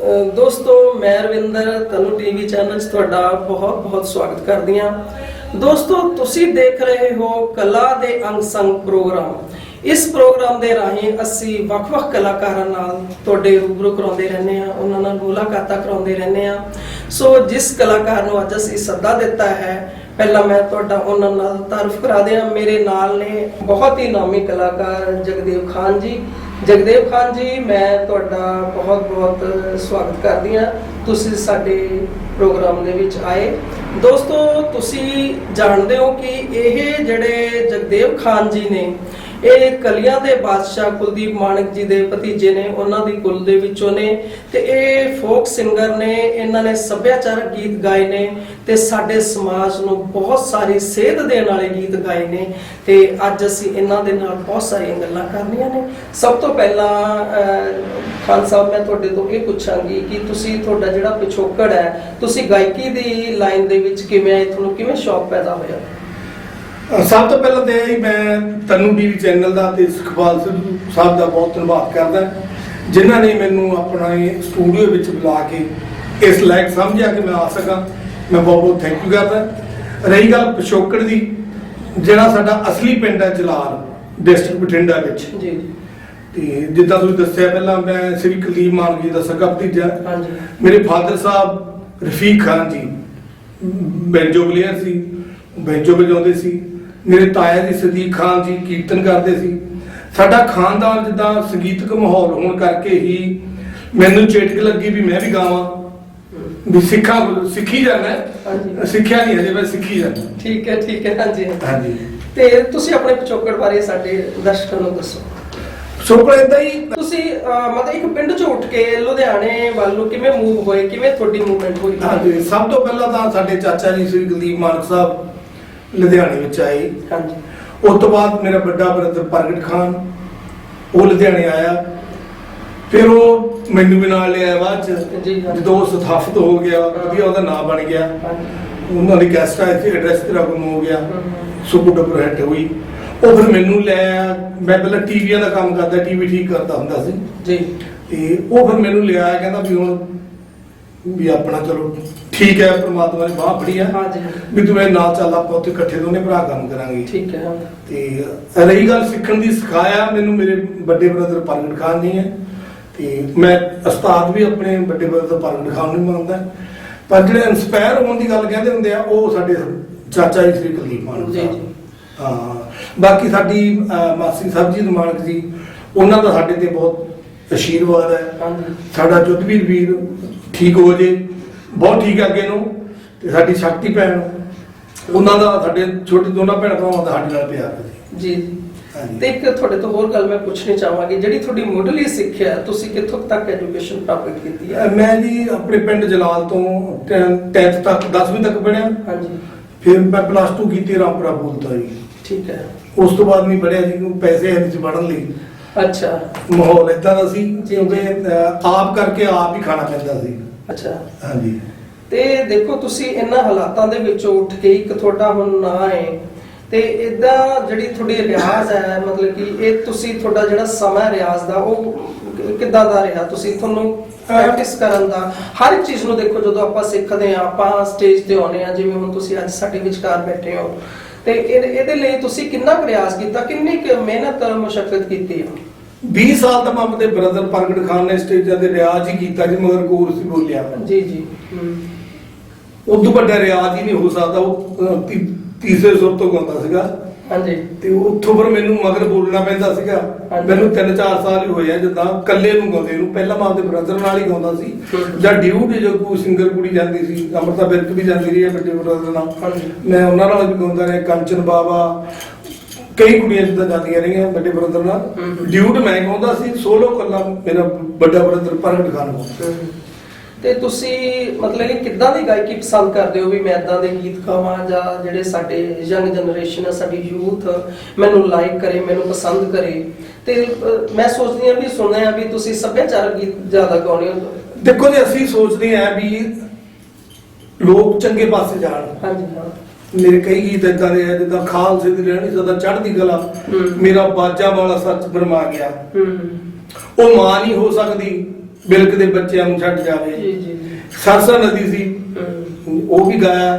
दोस्तों मैं रविंदर तनु TV channel च तुहाडा बहुत बहुत स्वागत करदी हां। दोस्तों तुसी देख रहे हो कला दे अंग संग प्रोग्राम। इस प्रोग्राम दे राਹੀਂ ਅਸੀਂ ਵੱਖ-ਵੱਖ ਕਲਾਕਾਰਾਂ ਨਾਲ ਤੁਹਾਡੇ ਰੂਬਰੂ ਕਰਾਉਂਦੇ ਰਹਿੰਦੇ ਆ, ਉਹਨਾਂ ਨਾਲ ਮੁਲਾਕਾਤਾਂ ਕਰਾਉਂਦੇ ਰਹਿੰਦੇ ਆ। ਸੋ ਜਿਸ ਕਲਾਕਾਰ ਨੂੰ ਅੱਜ ਅਸੀਂ ਸੱਦਾ ਦਿੱਤਾ ਹੈ, ਪਹਿਲਾਂ ਮੈਂ ਤੁਹਾਡਾ ਉਹਨਾਂ ਨਾਲ ਤਾਰਫ ਕਰਾ ਦਿਆਂ। ਮੇਰੇ ਨਾਲ ਨੇ ਬਹੁਤ ਹੀ ਨਾਮੀ ਕਲਾਕਾਰ ਜਗਦੇਵ ਖਾਨ ਜੀ। जगदेव खान जी मैं तुहाडा बहुत बहुत स्वागत करदी हां, तुसीं साडे प्रोग्राम दे विच आए। दोस्तों तुसीं जाणदे हो कि ये जिहड़े जगदेव खान जी ने ਇਹ ਕਲੀਆਂ ਦੇ ਬਾਦਸ਼ਾਹ ਕੁਲਦੀਪ ਮਾਨਕ ਜੀ ਦੇ ਭਤੀਜੇ ਨੇ, ਉਹਨਾਂ ਦੀ ਕੁਲ ਦੇ ਵਿੱਚੋਂ ਨੇ ਤੇ ਇਹ ਫੋਕ ਸਿੰਗਰ ਨੇ। ਇਹਨਾਂ ਨੇ ਸੱਭਿਆਚਾਰਕ ਗੀਤ ਗਾਏ ਨੇ ਤੇ ਸਾਡੇ ਸਮਾਜ ਨੂੰ ਬਹੁਤ ਸਾਰੀ ਸੇਧ ਦੇਣ ਵਾਲੇ ਗੀਤ ਗਾਏ ਨੇ ਤੇ ਅੱਜ ਅਸੀਂ ਇਹਨਾਂ ਦੇ ਨਾਲ ਬਹੁਤ ਸਾਰੀਆਂ ਗੱਲਾਂ ਕਰਨੀਆਂ ਨੇ। ਸਭ ਤੋਂ ਪਹਿਲਾਂ ਖਾਨ ਸਾਹਿਬ ਮੈਂ ਤੁਹਾਡੇ ਤੋਂ ਇਹ ਪੁੱਛਾਂਗੀ ਕਿ ਤੁਸੀਂ ਤੁਹਾਡਾ ਜਿਹੜਾ ਪਿਛੋਕੜ ਹੈ, ਤੁਸੀਂ ਗਾਇਕੀ ਦੀ ਲਾਈਨ ਦੇ ਵਿੱਚ ਕਿਵੇਂ ਆਏ, ਤੁਹਾਨੂੰ ਕਿਵੇਂ ਸ਼ੌਕ ਪੈਦਾ ਹੋਇਆ? सब तो पहले तो यही मैं तनु टीवी चैनल का सुखपाल सिद्धू साहब का बहुत धन्यवाद करदा जिन्होंने मैनू अपना स्टूडियो में बुला के इस लायक समझा कि मैं आ सका। मैं बहुत बहुत थैंक यू करदा। रही गल पिछोकड़ की, जिहड़ा साडा असली पिंड है जलाल डिस्ट्रिक्ट बठिंडा विच, जिद्दां तुसीं दस्सिया पहला मैं श्री कुलदीप मानक जी दा सगा भतीजा। मेरे फादर साहब रफीक खान जी बैंजो प्लेयर सी, बैंजो वजाउंदे सी। मेरे ताया जी सदीक खान जी कीर्तन करते सी। साडा खानदान जिद्दां संगीतक माहौल होने करके ही मैनू चेटक लगी भी मैं भी गावां, भी सिੱਖੀ जाना, सिੱਖਿਆ नहीं हजे मैं सिੱਖੀ जाना। ठीक है हाँ जी हाँ जी। ਤੇ ਤੁਸੀਂ ਆਪਣੇ ਪਿਛੋਕੜ ਬਾਰੇ ਸਾਡੇ ਦਰਸ਼ਕਾਂ ਨੂੰ ਦੱਸੋ। ਪਿਛੋਕੜ ਇਦਾਂ ਹੀ ਤੁਸੀਂ ਮਤਲਬ ਇੱਕ ਪਿੰਡ ਚੋਂ ਉੱਠ ਕੇ ਲੁਧਿਆਣੇ ਵੱਲ ਨੂੰ ਕਿਵੇਂ ਮੂਵ ਹੋਏ, ਕਿਵੇਂ ਤੁਹਾਡੀ ਮੂਵਮੈਂਟ ਹੋਈ? ਹਾਂਜੀ, ਸਭ ਤੋਂ ਪਹਿਲਾਂ ਤਾਂ ਸਾਡੇ ਚਾਚਾ ਜੀ ਸ੍ਰੀ ਕੁਲਦੀਪ ਮਾਨਕ ਸਾਹਿਬ ਲੁਧਿਆਣੇ ਵਿੱਚ ਆਏ। ਹਾਂਜੀ। ਉਸ ਤੋਂ ਬਾਅਦ ਮੇਰਾ ਵੱਡਾ ਬ੍ਰਦਰ ਪ੍ਰਗਟ ਖਾਨ ਉਹ ਲੁਧਿਆਣੇ ਆਇਆ, ਫਿਰ ਉਹ ਮੈਨੂੰ ਵੀ ਨਾਲ ਲਿਆਇਆ ਬਾਅਦ ਚ। ਜਦੋਂ ਉਹ ਸਥਾਪਿਤ ਹੋ ਗਿਆ, ਵਧੀਆ ਉਹਦਾ ਨਾਮ ਬਣ ਗਿਆ, ਉਹਨਾਂ ਦੀ ਗੈਸਟ ਆਏ ਸੀ, ਐਡਰੈਸ ਤੇਰਾ ਗੁੰਮ ਹੋ ਗਿਆ, ਸੁਪਰ ਡੁਪਰ ਹਿੱਟ ਹੋਈ। ਉਹ ਫਿਰ ਮੈਨੂੰ ਲੈ ਆਇਆ। ਮੈਂ ਪਹਿਲਾਂ ਟੀਵੀਆਂ ਦਾ ਕੰਮ ਕਰਦਾ, ਟੀਵੀ ਠੀਕ ਕਰਦਾ ਹੁੰਦਾ ਸੀ ਜੀ, ਤੇ ਉਹ ਫਿਰ ਮੈਨੂੰ ਲਿਆ ਆਇਆ, ਕਹਿੰਦਾ ਵੀ ਹੁਣ ਵੀ ਆਪਣਾ ਚਲੋ ਠੀਕ ਹੈ, ਪ੍ਰਮਾਤਮਾ ਨੇ ਬਾਹ ਫੜੀ ਆ ਵੀ ਤੂੰ ਮੇਰੇ ਨਾਲ ਚੱਲ, ਆਪਾਂ ਉੱਥੇ ਇਕੱਠੇ ਦੋਨੇ ਭਰਾ ਕੰਮ ਕਰਾਂਗੇ। ਠੀਕ ਹੈ। ਤੇ ਰਹੀ ਗੱਲ ਸਿੱਖਣ ਦੀ, ਸਿਖਾਇਆ ਮੈਨੂੰ ਮੇਰੇ ਵੱਡੇ ਬ੍ਰਦਰ ਪ੍ਰਗਟ ਖਾਨ ਨੇ ਹੈ, ਤੇ ਮੈਂ ਉਸਤਾਦ ਵੀ ਆਪਣੇ ਵੱਡੇ ਬ੍ਰਦਰ ਪ੍ਰਗਟ ਖਾਨ ਨੂੰ ਮੰਨਦਾ। ਪਰ ਜਿਹੜੇ ਇੰਸਪਾਇਰ ਹੋਣ ਦੀ ਗੱਲ ਕਹਿੰਦੇ ਹੁੰਦੇ ਆ, ਉਹ ਸਾਡੇ ਚਾਚਾ ਜੀ ਸ੍ਰੀ ਕੁਲਦੀਪ ਮਾਨਕ ਜੀ। ਹਾਂ, ਬਾਕੀ ਸਾਡੀ ਮਾਸੀ ਸਰਬਜੀਤ ਮਾਨਕ ਜੀ, ਉਹਨਾਂ ਦਾ ਸਾਡੇ ਤੇ ਬਹੁਤ ਆਸ਼ੀਰਵਾਦ ਹੈ। ਸਾਡਾ ਜੁੱਧਵੀਰ ਵੀਰ ਠੀਕ ਹੋ ਜੇ, ਬਹੁਤ ਠੀਕ ਹੈ ਅੱਗੇ ਨੂੰ। ਤੇ ਸਾਡੀ ਸ਼ਕਤੀ ਭੈਣ, ਉਹਨਾਂ ਦਾ ਸਾਡੇ ਛੋਟੇ ਦੋਨਾਂ ਭੈਣ ਭਰਾਵਾਂ ਦਾ ਸਾਡੇ ਨਾਲ ਪਿਆਰ ਹੈ ਜੀ। ਤੇ ਇੱਕ ਤੁਹਾਡੇ ਤੋਂ ਹੋਰ ਗੱਲ ਮੈਂ ਪੁੱਛਣੀ ਚਾਹਾਂਗੀ, ਜਿਹੜੀ ਤੁਹਾਡੀ ਮੁੱਢਲੀ ਸਿੱਖਿਆ, ਤੁਸੀਂ ਕਿੱਥੋਂ ਤੱਕ ਐਜੂਕੇਸ਼ਨ ਪ੍ਰਾਪਤ ਕੀਤੀ ਹੈ? ਮੈਂ ਜੀ ਆਪਣੇ ਪਿੰਡ ਜਲਾਲ ਤੋਂ 10th ਤੱਕ 10ਵੀਂ ਤੱਕ ਪੜ੍ਹਿਆ। ਹਾਂਜੀ। ਫਿਰ ਮੈਂ +2 ਕੀਤੀ ਰਾਮਪੁਰਾ ਬੋਲਤਾ ਜੀ। ਠੀਕ ਹੈ। ਉਸ ਤੋਂ ਬਾਅਦ ਨਹੀਂ ਪੜ੍ਹਿਆ ਜੀ, ਪੈਸੇ ਨਹੀਂ ਸੀ ਪੜ੍ਹਨ ਲਈ। ਅੱਛਾ। ਮਾਹੌਲ ਇਦਾਂ ਦਾ ਸੀ ਕਿਉਂਕਿ ਆਪ ਕਰਕੇ ਆਪ ਹੀ ਖਾਣਾ ਪੈਂਦਾ ਸੀ। ਅੱਛਾ। ਹਾਂਜੀ। ਤੇ ਦੇਖੋ ਤੁਸੀਂ ਇਹਨਾਂ ਹਾਲਾਤਾਂ ਦੇ ਵਿੱਚੋਂ ਉੱਠ ਕੇ ਇੱਕ ਤੁਹਾਡਾ ਹੁਣ ਨਾਂ ਹੈ, ਤੇ ਇਦਾਂ ਜਿਹੜੀ ਤੁਹਾਡੀ ਰਿਆਜ਼ ਹੈ, ਮਤਲਬ ਕਿ ਇਹ ਤੁਸੀਂ ਤੁਹਾਡਾ ਜਿਹੜਾ ਸਮਾਂ ਰਿਆਜ਼ ਦਾ ਉਹ ਕਿੱਦਾਂ ਦਾ ਰਿਹਾ? ਤੁਸੀਂ ਤੁਹਾਨੂੰ ਪ੍ਰੈਕਟਿਸ ਕਰਨ ਦਾ ਹਰ ਇੱਕ ਚੀਜ਼ ਨੂੰ ਦੇਖੋ, ਜਦੋਂ ਆਪਾਂ ਸਿੱਖਦੇ ਹਾਂ, ਆਪਾਂ ਸਟੇਜ ਤੇ ਆਉਂਦੇ ਹਾਂ, ਜਿਵੇਂ ਹੁਣ ਤੁਸੀਂ ਅੱਜ ਸਾਡੇ ਵਿਚਕਾਰ ਬੈਠੇ ਹੋ, ਤੇ ਇਹਦੇ ਲਈ ਤੁਸੀਂ ਕਿੰਨਾ ਰਿਆਜ਼ ਕੀਤਾ, ਕਿੰਨੀ ਮਿਹਨਤ ਮੁਸ਼ੱਕਤ ਕੀਤੀ? 20 ਸਾਲ ਤਾਂ ਮੈਂ ਆਪਣੇ ਬ੍ਰਦਰ ਪ੍ਰਗਟ ਖਾਨ ਨੇ ਸਟੇਜਾਂ ਤੇ ਰਿਆਜ਼ ਹੀ ਕੀਤਾ ਜੀ, ਮਗਰ ਕੋਰਸ ਹੀ ਬੋਲਿਆ ਜੀ। ਉਦੋਂ ਵੱਡਾ ਰਿਆਜ਼ ਹੀ ਨਹੀਂ ਹੋ ਸਕਦਾ। ਉਹ ਤੀਸਰੇ ਸੁਰ ਤੋਂ ਗਾਉਂਦਾ ਸੀਗਾ। ਹਾਂਜੀ। ਤੇ ਉੱਥੋਂ ਫਿਰ ਮੈਨੂੰ ਮਗਰ ਬੋਲਣਾ ਪੈਂਦਾ ਸੀਗਾ। ਮੈਨੂੰ 3-4 ਸਾਲ ਹੀ ਹੋਏ ਆ ਜਿੱਦਾਂ ਇਕੱਲੇ ਨੂੰ ਗਾਉਂਦੇ ਨੂੰ। ਪਹਿਲਾਂ ਮੈਂ ਆਪਣੇ ਬ੍ਰਦਰ ਨਾਲ ਹੀ ਗਾਉਂਦਾ ਸੀ, ਜਾਂ ਡਿਊਟ ਜੋ ਕੋਈ ਸਿੰਗਰ ਕੁੜੀ ਜਾਂਦੀ ਸੀ, ਅੰਮ੍ਰਿਤਾ ਬਿਰਕ ਵੀ ਜਾਂਦੀ ਰਹੀ ਹੈ ਵੱਡੇ ਬ੍ਰਦਰ ਨਾਲ, ਮੈਂ ਉਹਨਾਂ ਨਾਲ ਵੀ ਗਾਉਂਦਾ ਰਿਹਾ। ਕੰਚਨ ਬਾਵਾ, ਕਈ ਕੁੜੀਆਂ ਜਿੱਦਾਂ ਜਾਂਦੀਆਂ ਰਹੀਆਂ ਵੱਡੇ ਬ੍ਰਦਰ ਨਾਲ। ਡਿਊਟ ਮੈਂ ਗਾਉਂਦਾ ਸੀ, ਸੋਲੋ ਕੱਲਾ ਮੇਰਾ ਵੱਡਾ ਬ੍ਰਦਰ ਪ੍ਰਗਟ ਖਾਨ ਗਾਉਂਦਾ। ਤੇ ਤੁਸੀਂ ਮਤਲਬ ਕਿ ਕਿੱਦਾਂ ਦੀ ਗਾਇਕੀ ਪਸੰਦ ਕਰਦੇ ਹੋ, ਵੀ ਮੈਂ ਇਦਾਂ ਦੇ ਗੀਤ ਗਾਵਾਂ, ਜਾਂ ਜਿਹੜੇ ਸਾਡੇ ਯੰਗ ਜਨਰੇਸ਼ਨ ਹੈ, ਸਾਡੀ ਯੂਥ ਮੈਨੂੰ ਲਾਈਕ ਕਰੇ, ਮੈਨੂੰ ਪਸੰਦ ਕਰੇ? ਤੇ ਮੈਂ ਸੋਚਦੀ ਹਾਂ ਵੀ ਸੁਣਿਆ ਵੀ ਤੁਸੀਂ ਸੱਭਿਆਚਾਰਕ ਗੀਤ ਜ਼ਿਆਦਾ ਗਾਉਂਦੇ ਹੋ। ਦੇਖੋ ਜੀ, ਅਸੀਂ ਸੋਚਦੇ ਹਾਂ ਵੀ ਲੋਕ ਚੰਗੇ ਪਾਸੇ ਜਾਣ। ਹਾਂਜੀ ਹਾਂ। ਮੇਰੇ ਕਈ ਗੀਤ ਏਦਾਂ ਦੇ ਆ ਜਿੱਦਾਂ ਖਾਲਸੇ ਦੀ ਰਹਿਣੀ ਸਦਾ ਚੜ੍ਹਦੀ ਕਲਾ, ਮੇਰਾ ਬਾਜਾ ਵਾਲਾ ਸੱਚ ਬਰਮਾ ਗਿਆ, ਉਹ ਮਾਂ ਨਹੀਂ ਹੋ ਸਕਦੀ ਬਿਲਕ ਦੇ ਬੱਚਿਆਂ ਨੂੰ ਛੱਡ ਜਾਵੇ। ਜੀ ਜੀ ਜੀ। ਸਰਸਾ ਨਦੀ ਸੀ, ਉਹ ਵੀ ਗਾਇਆ,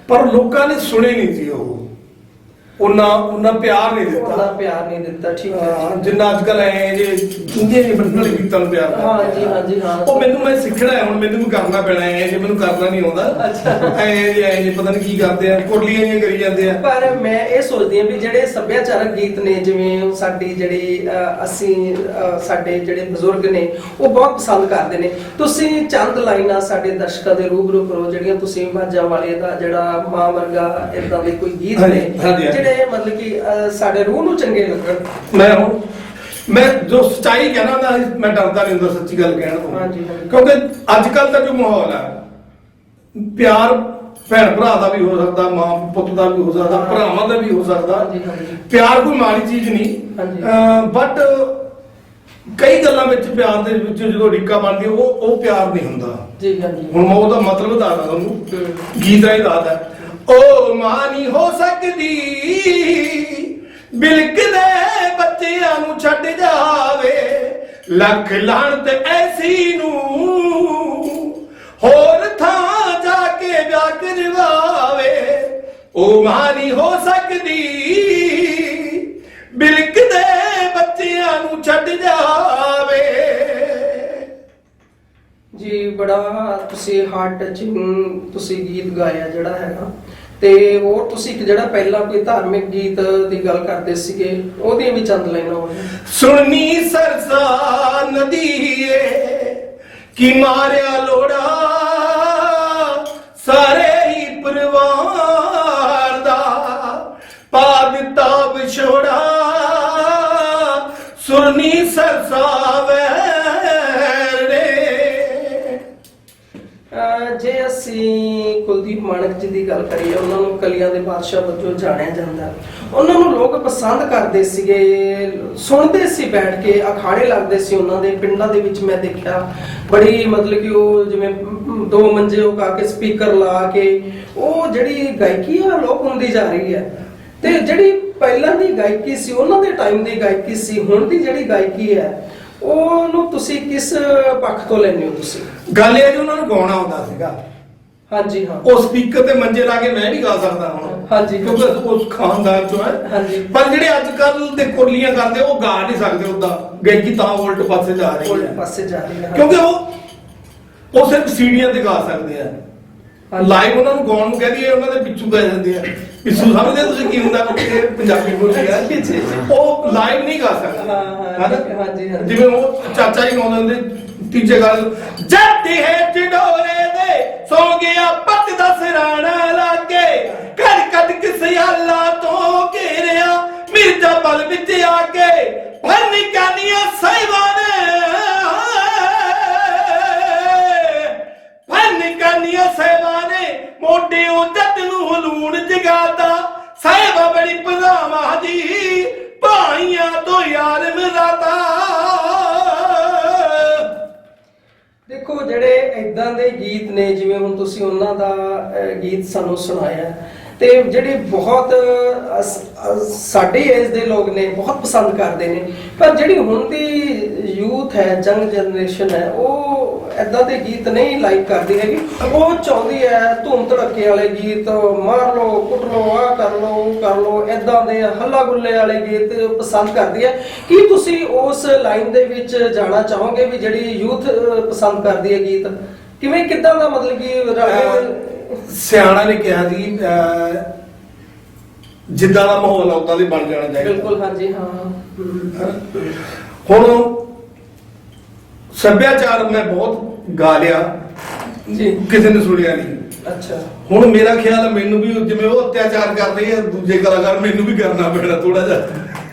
ਪਰ ਲੋਕਾਂ ਨੇ ਸੁਣੇ ਨਹੀਂ ਸੀ। ਉਹ ਉਹਨਾਂ ਪਿਆਰ ਨਹੀਂ ਦਿੱਤਾ। ਉਹਨਾਂ ਪਿਆਰ ਨਹੀਂ ਦਿੱਤਾ। ਠੀਕ ਹੈ। ਜਿੰਨਾ ਅੱਜ ਕੱਲ ਐ ਜੇ ਚੁੰਗੇ ਨਹੀਂ ਬੰਨਣ ਵਾਲੇ ਗੀਤਾਂ ਨੂੰ ਪਿਆਰ ਕਰਦੇ। ਹਾਂ ਜੀ, ਹਾਂ ਜੀ, ਹਾਂ। ਉਹ ਮੈਂ ਸਿੱਖਣਾ ਹੈ, ਹੁਣ ਮੈਨੂੰ ਵੀ ਕਰਨਾ ਪੈਣਾ ਹੈ। ਜੇ ਮੈਨੂੰ ਕਰਨਾ ਨਹੀਂ ਆਉਂਦਾ ਐ ਜੇ ਪਤਾ ਨਹੀਂ ਕੀ ਕਰਦੇ ਆ, ਕੁਰਲੀਆਂ ਜਿਹੀਆਂ ਕਰੀ ਜਾਂਦੇ ਆ। ਪਰ ਮੈਂ ਇਹ ਸੋਚਦੀ ਹਾਂ ਵੀ ਜਿਹੜੇ ਸੱਭਿਆਚਾਰਕ ਗੀਤ ਨੇ, ਜਿਵੇਂ ਸਾਡੀ ਜਿਹੜੀ ਸਾਡੇ ਜਿਹੜੇ ਬਜ਼ੁਰਗ ਨੇ ਉਹ ਬਹੁਤ ਪਸੰਦ ਕਰਦੇ ਨੇ। ਤੁਸੀਂ ਚੰਦ ਲਾਈਨਾਂ ਸਾਡੇ ਦਰਸ਼ਕਾਂ ਦੇ ਰੂਬਰੂ ਕਰੋ, ਜਿਹੜੀਆਂ ਤੁਸੀਂ ਮਾਝਾ ਵਾਲੇ ਦਾ ਜਿਹੜਾ ਮਾਂ ਵਰਗਾ ਇਦਾਂ ਦੇ ਕੋਈ ਗੀਤ ਨੇ ਜਿਹੜੇ ਮਤਲਬ ਕਿ ਸਾਡੇ ਰੂਹ ਨੂੰ ਚੰਗੇ ਲੱਗਣ। ਮੈਂ ਜੋ ਸੱਚਾਈ ਕਹਿਣਾ ਨਾ, ਮੈਂ ਡਰਦਾ ਨਹੀਂ ਹੁੰਦਾ ਸੱਚੀ ਗੱਲ ਕਹਿਣ ਤੋਂ। ਹਾਂਜੀ। ਕਿਉਂਕਿ ਅੱਜ ਕੱਲ ਦਾ ਜੋ ਮਾਹੌਲ ਹੈ, ਪਿਆਰ ਭੈਣ ਭਰਾ ਦਾ ਵੀ ਹੋ ਸਕਦਾ, ਮਾਂ ਪੁੱਤ ਦਾ ਵੀ ਹੋ ਸਕਦਾ, ਭਰਾਵਾਂ ਦਾ ਵੀ ਹੋ ਸਕਦਾ। ਪਿਆਰ ਕੋਈ ਮਾੜੀ ਚੀਜ਼ ਨਹੀਂ, ਬਟ ਕਈ ਗੱਲਾਂ ਵਿੱਚ ਪਿਆਰ ਦੇ ਵਿੱਚ ਜਦੋਂ ਰਿਕਾ ਬਣਦੀ ਉਹ ਪਿਆਰ ਨਹੀਂ ਹੁੰਦਾ। ਜੀ ਹਾਂਜੀ। ਹੁਣ ਮੈਂ ਉਹਦਾ ਮਤਲਬ ਦੱਸਦਾ ਤੁਹਾਨੂੰ, ਗੀਤ ਰਾਹੀਂ ਦੱਸਦਾ। ਉਹ ਮਾਂ ਨਹੀਂ ਹੋ ਸਕਦੀ ਬਿਲਕ ਦੇ ਬੱਚਿਆਂ ਨੂੰ ਛੱਡ ਜਾਵੇ, ਲੱਖ ਲਾਹਣਤ ਐਸੀ ਨੂੰ ਹੋਰ ਥਾਂ ਜਾ ਕੇ ਵਿਆਹ ਕਰਵਾਵੇ। ਉਹ ਮਾਂ ਨਹੀਂ ਹੋ ਸਕਦੀ ਬਿਲਕ ਦੇ ਬੱਚਿਆਂ ਨੂੰ ਛੱਡ ਜਾਵੇ। ਜੀ ਬੜਾ ਤੁਸੀਂ ਹਾਰਟ ਟਚਿੰਗ ਤੁਸੀਂ ਗੀਤ ਗਾਇਆ ਜਿਹੜਾ ਹੈਗਾ। ਤੇ ਹੋਰ ਤੁਸੀਂ ਇੱਕ ਜਿਹੜਾ ਪਹਿਲਾਂ ਕੋਈ ਧਾਰਮਿਕ ਗੀਤ ਦੀ ਗੱਲ ਕਰਦੇ ਸੀਗੇ, ਉਹਦੀਆਂ ਵੀ ਚੰਦ ਲਾਈਨਾਂ ਹੋਣੀਆਂ। ਸੁਣਨੀ ਸਰਸਾ ਨਦੀਏ ਕੀ ਮਾਰਿਆ ਲੋੜਾ, ਸਾਰੇ ਹੀ ਪਰਿਵਾਰ ਦਾ ਪਾ ਦਿੱਤਾ ਵਿਛੋੜਾ। ਸੁਣਨੀ ਸਰਸਾ ਵੈਰੇ। ਜੇ ਅਸੀਂ ਕੁਲਦੀਪ ਮਾਣਕ ਜੀ ਦੀ ਗੱਲ ਕਰੀਏ, ਉਹਨਾਂ ਨੂੰ ਕਲੀਆਂ ਦੇ ਬਾਦਸ਼ਾਹ ਵਜੋਂ ਜਾਣਿਆ ਜਾਂਦਾ। ਉਹਨਾਂ ਨੂੰ ਲੋਕ ਪਸੰਦ ਕਰਦੇ ਸੀਗੇ, ਸੁਣਦੇ ਸੀ, ਬੈਠ ਕੇ ਅਖਾੜੇ ਲੱਗਦੇ ਸੀ ਉਹਨਾਂ ਦੇ। ਪਿੰਡਾਂ ਦੇ ਵਿੱਚ ਮੈਂ ਦੇਖਿਆ ਬੜੀ ਮਤਲਬ ਕਿ ਉਹ ਜਿਵੇਂ ਦੋ ਮੰਜੇ ਉਹ ਕਾ ਕੇ ਸਪੀਕਰ ਲਾ ਕੇ ਉਹ ਜਿਹੜੀ ਗਾਇਕੀ ਆ ਲੋਕ ਹੁੰਦੀ ਜਾ ਰਹੀ ਹੈ। ਤੇ ਜਿਹੜੀ ਪਹਿਲਾਂ ਦੀ ਗਾਇਕੀ ਸੀ, ਉਹਨਾਂ ਦੇ ਟਾਈਮ ਦੀ ਗਾਇਕੀ ਸੀ, ਹੁਣ ਦੀ ਜਿਹੜੀ ਗਾਇਕੀ ਹੈ ਉਹਨੂੰ ਤੁਸੀਂ ਕਿਸ ਪੱਖ ਤੋਂ ਲੈਂਦੇ ਹੋ? ਤੁਸੀਂ ਗੱਲ ਇਹ ਜੀ, ਉਹਨਾਂ ਨੂੰ ਗਾਉਣਾ ਆਉਂਦਾ ਸੀਗਾ। ਹਾਂਜੀ ਹਾਂ। ਉਹ ਸਪੀਕਰ ਤੇ ਮੰਜੇ ਲਾ ਕੇ ਮੈਂ ਵੀ ਗਾ ਸਕਦਾ ਹੁਣ। ਹਾਂਜੀ। ਕਿਉਂਕਿ ਉਸ ਖਾਨਦਾਨ ਚੋਂ ਹੈ। ਹਾਂਜੀ। ਪਰ ਜਿਹੜੇ ਅੱਜ ਕੱਲ ਦੇ ਕੁਰਲੀਆਂ ਕਰਦੇ ਉਹ ਗਾ ਨਹੀਂ ਸਕਦੇ। ਉਹਦਾ ਗਾਇਕੀ ਤਾਂ ਉਲਟ ਪਾਸੇ ਜਾ ਰਹੀ ਹੈ। ਉਲਟ ਪਾਸੇ ਜਾ ਰਹੀ ਹੈ। ਕਿਉਂਕਿ ਉਹ ਸਿਰਫ ਸੀੜੀਆਂ ਤੇ ਗਾ ਸਕਦੇ ਆ। ਲਾਈਵ ਉਹਨਾਂ ਨੂੰ ਗਾਉਣ ਨੂੰ ਕਹਿ ਦਈਏ, ਉਹਨਾਂ ਦੇ ਪਿੱਛੂ ਪੈ ਜਾਂਦੇ ਆ। ਪਿੱਛੂ ਸਮਝਦੇ ਤੁਸੀਂ ਕੀ ਹੁੰਦਾ? ਪੰਜਾਬੀ ਬੋਲੀ ਆ, ਉਹ ਲਾਈਵ ਨਹੀਂ ਗਾ ਸਕਦੇ। ਜਿਵੇਂ ਉਹ ਚਾਚਾ ਜੀ ਗਾਉਂਦੇ ਹੁੰਦੇ ਤੀਜੇ ਗੱਲ, ਜੱਟੀ ਹੈ ਢਿਡੋਰੇ ਦੇ ਸੌ ਗਿਆ ਪੱਤ ਦਾ ਸਰਾਣਾ ਲਾਗੇ, ਘਰ ਕੱਢ ਕੇ ਸਿਆਲਾ ਤੋਂ ਘੇਰਿਆ ਮਿਰਜ਼ਾ ਪਲ ਵਿੱਚ ਆ ਕੇ ਫਨ ਕਾਨੀਆਂ ਸਹਿਬਾਨ ਸਹਿਬਾਨੇ ਮੋਢੇ ਉਹ ਜੱਟ ਨੂੰ ਹਲੂਣ ਜਗਾਤਾ। ਸਾਹਿਬਾ ਬੜੀ ਭਰਾਵਾਂ ਦੀ ਭਾਈਆਂ ਤੋਂ ਯਾਰ ਮਿਲਾਤਾ। ਦੇਖੋ ਜਿਹੜੇ ਇਦਾਂ ਦੇ ਗੀਤ ਨੇ, ਜਿਵੇਂ ਹੁਣ ਤੁਸੀਂ ਉਹਨਾਂ ਦਾ ਗੀਤ ਸਾਨੂੰ ਸੁਣਾਇਆ, ਤੇ ਜਿਹੜੇ ਬਹੁਤ ਸਾਡੇ ਏਜ ਦੇ ਲੋਕ ਨੇ ਬਹੁਤ ਪਸੰਦ ਕਰਦੇ ਨੇ। ਪਰ ਜਿਹੜੀ ਹੁਣ ਦੀ ਯੂਥ ਹੈ, ਯੰਗ ਜਨਰੇਸ਼ਨ ਹੈ, ਉਹ ਇਦਾਂ ਦੇ ਗੀਤ ਨਹੀਂ ਲਾਈਕ ਕਰਦੀ ਹੈਗੀ। ਉਹ ਚਾਹੁੰਦੀ ਹੈ ਧੂਮ ਧੜੱਕੇ ਵਾਲੇ ਗੀਤ, ਮਾਰ ਲਓ, ਕੁੱਟ ਲਓ, ਆਹ ਕਰ ਲਓ, ਉਹ ਕਰ ਲਓ, ਇਦਾਂ ਦੇ ਹੱਲਾ ਗੁੱਲੇ ਵਾਲੇ ਗੀਤ ਪਸੰਦ ਕਰਦੀ ਹੈ। ਕੀ ਤੁਸੀਂ ਉਸ ਲਾਈਨ ਦੇ ਵਿੱਚ ਜਾਣਾ ਚਾਹੋਗੇ ਵੀ ਜਿਹੜੀ ਯੂਥ ਪਸੰਦ ਕਰਦੀ ਹੈ ਗੀਤ? ਕਿਵੇਂ, ਕਿੱਦਾਂ ਦਾ ਮਤਲਬ ਕਿ ਸਿਆਣਾ ਨੇ ਕਿਹਾ ਜੀ, ਜਿੱਦਾਂ ਦਾ ਮਾਹੌਲ ਆ ਉਦਾਂ ਦੇ ਬਣ ਜਾਣਾ ਚਾਹੀਦਾ। ਬਿਲਕੁਲ ਹਾਂਜੀ ਹਾਂ। ਹੁਣ ਸੱਭਿਆਚਾਰ ਮੈਂ ਬਹੁਤ ਗਾ ਲਿਆ ਜੀ, ਕਿਸੇ ਨੇ ਸੁਣਿਆ ਨਹੀਂ। ਅੱਛਾ। ਹੁਣ ਮੇਰਾ ਖਿਆਲ ਮੈਨੂੰ ਵੀ ਜਿਵੇਂ ਉਹ ਅਤਿਆਚਾਰ ਕਰਦੇ ਆ ਦੂਜੇ ਕਲਾਕਾਰ, ਮੈਨੂੰ ਵੀ ਕਰਨਾ ਪੈਣਾ ਥੋੜਾ ਜਿਹਾ।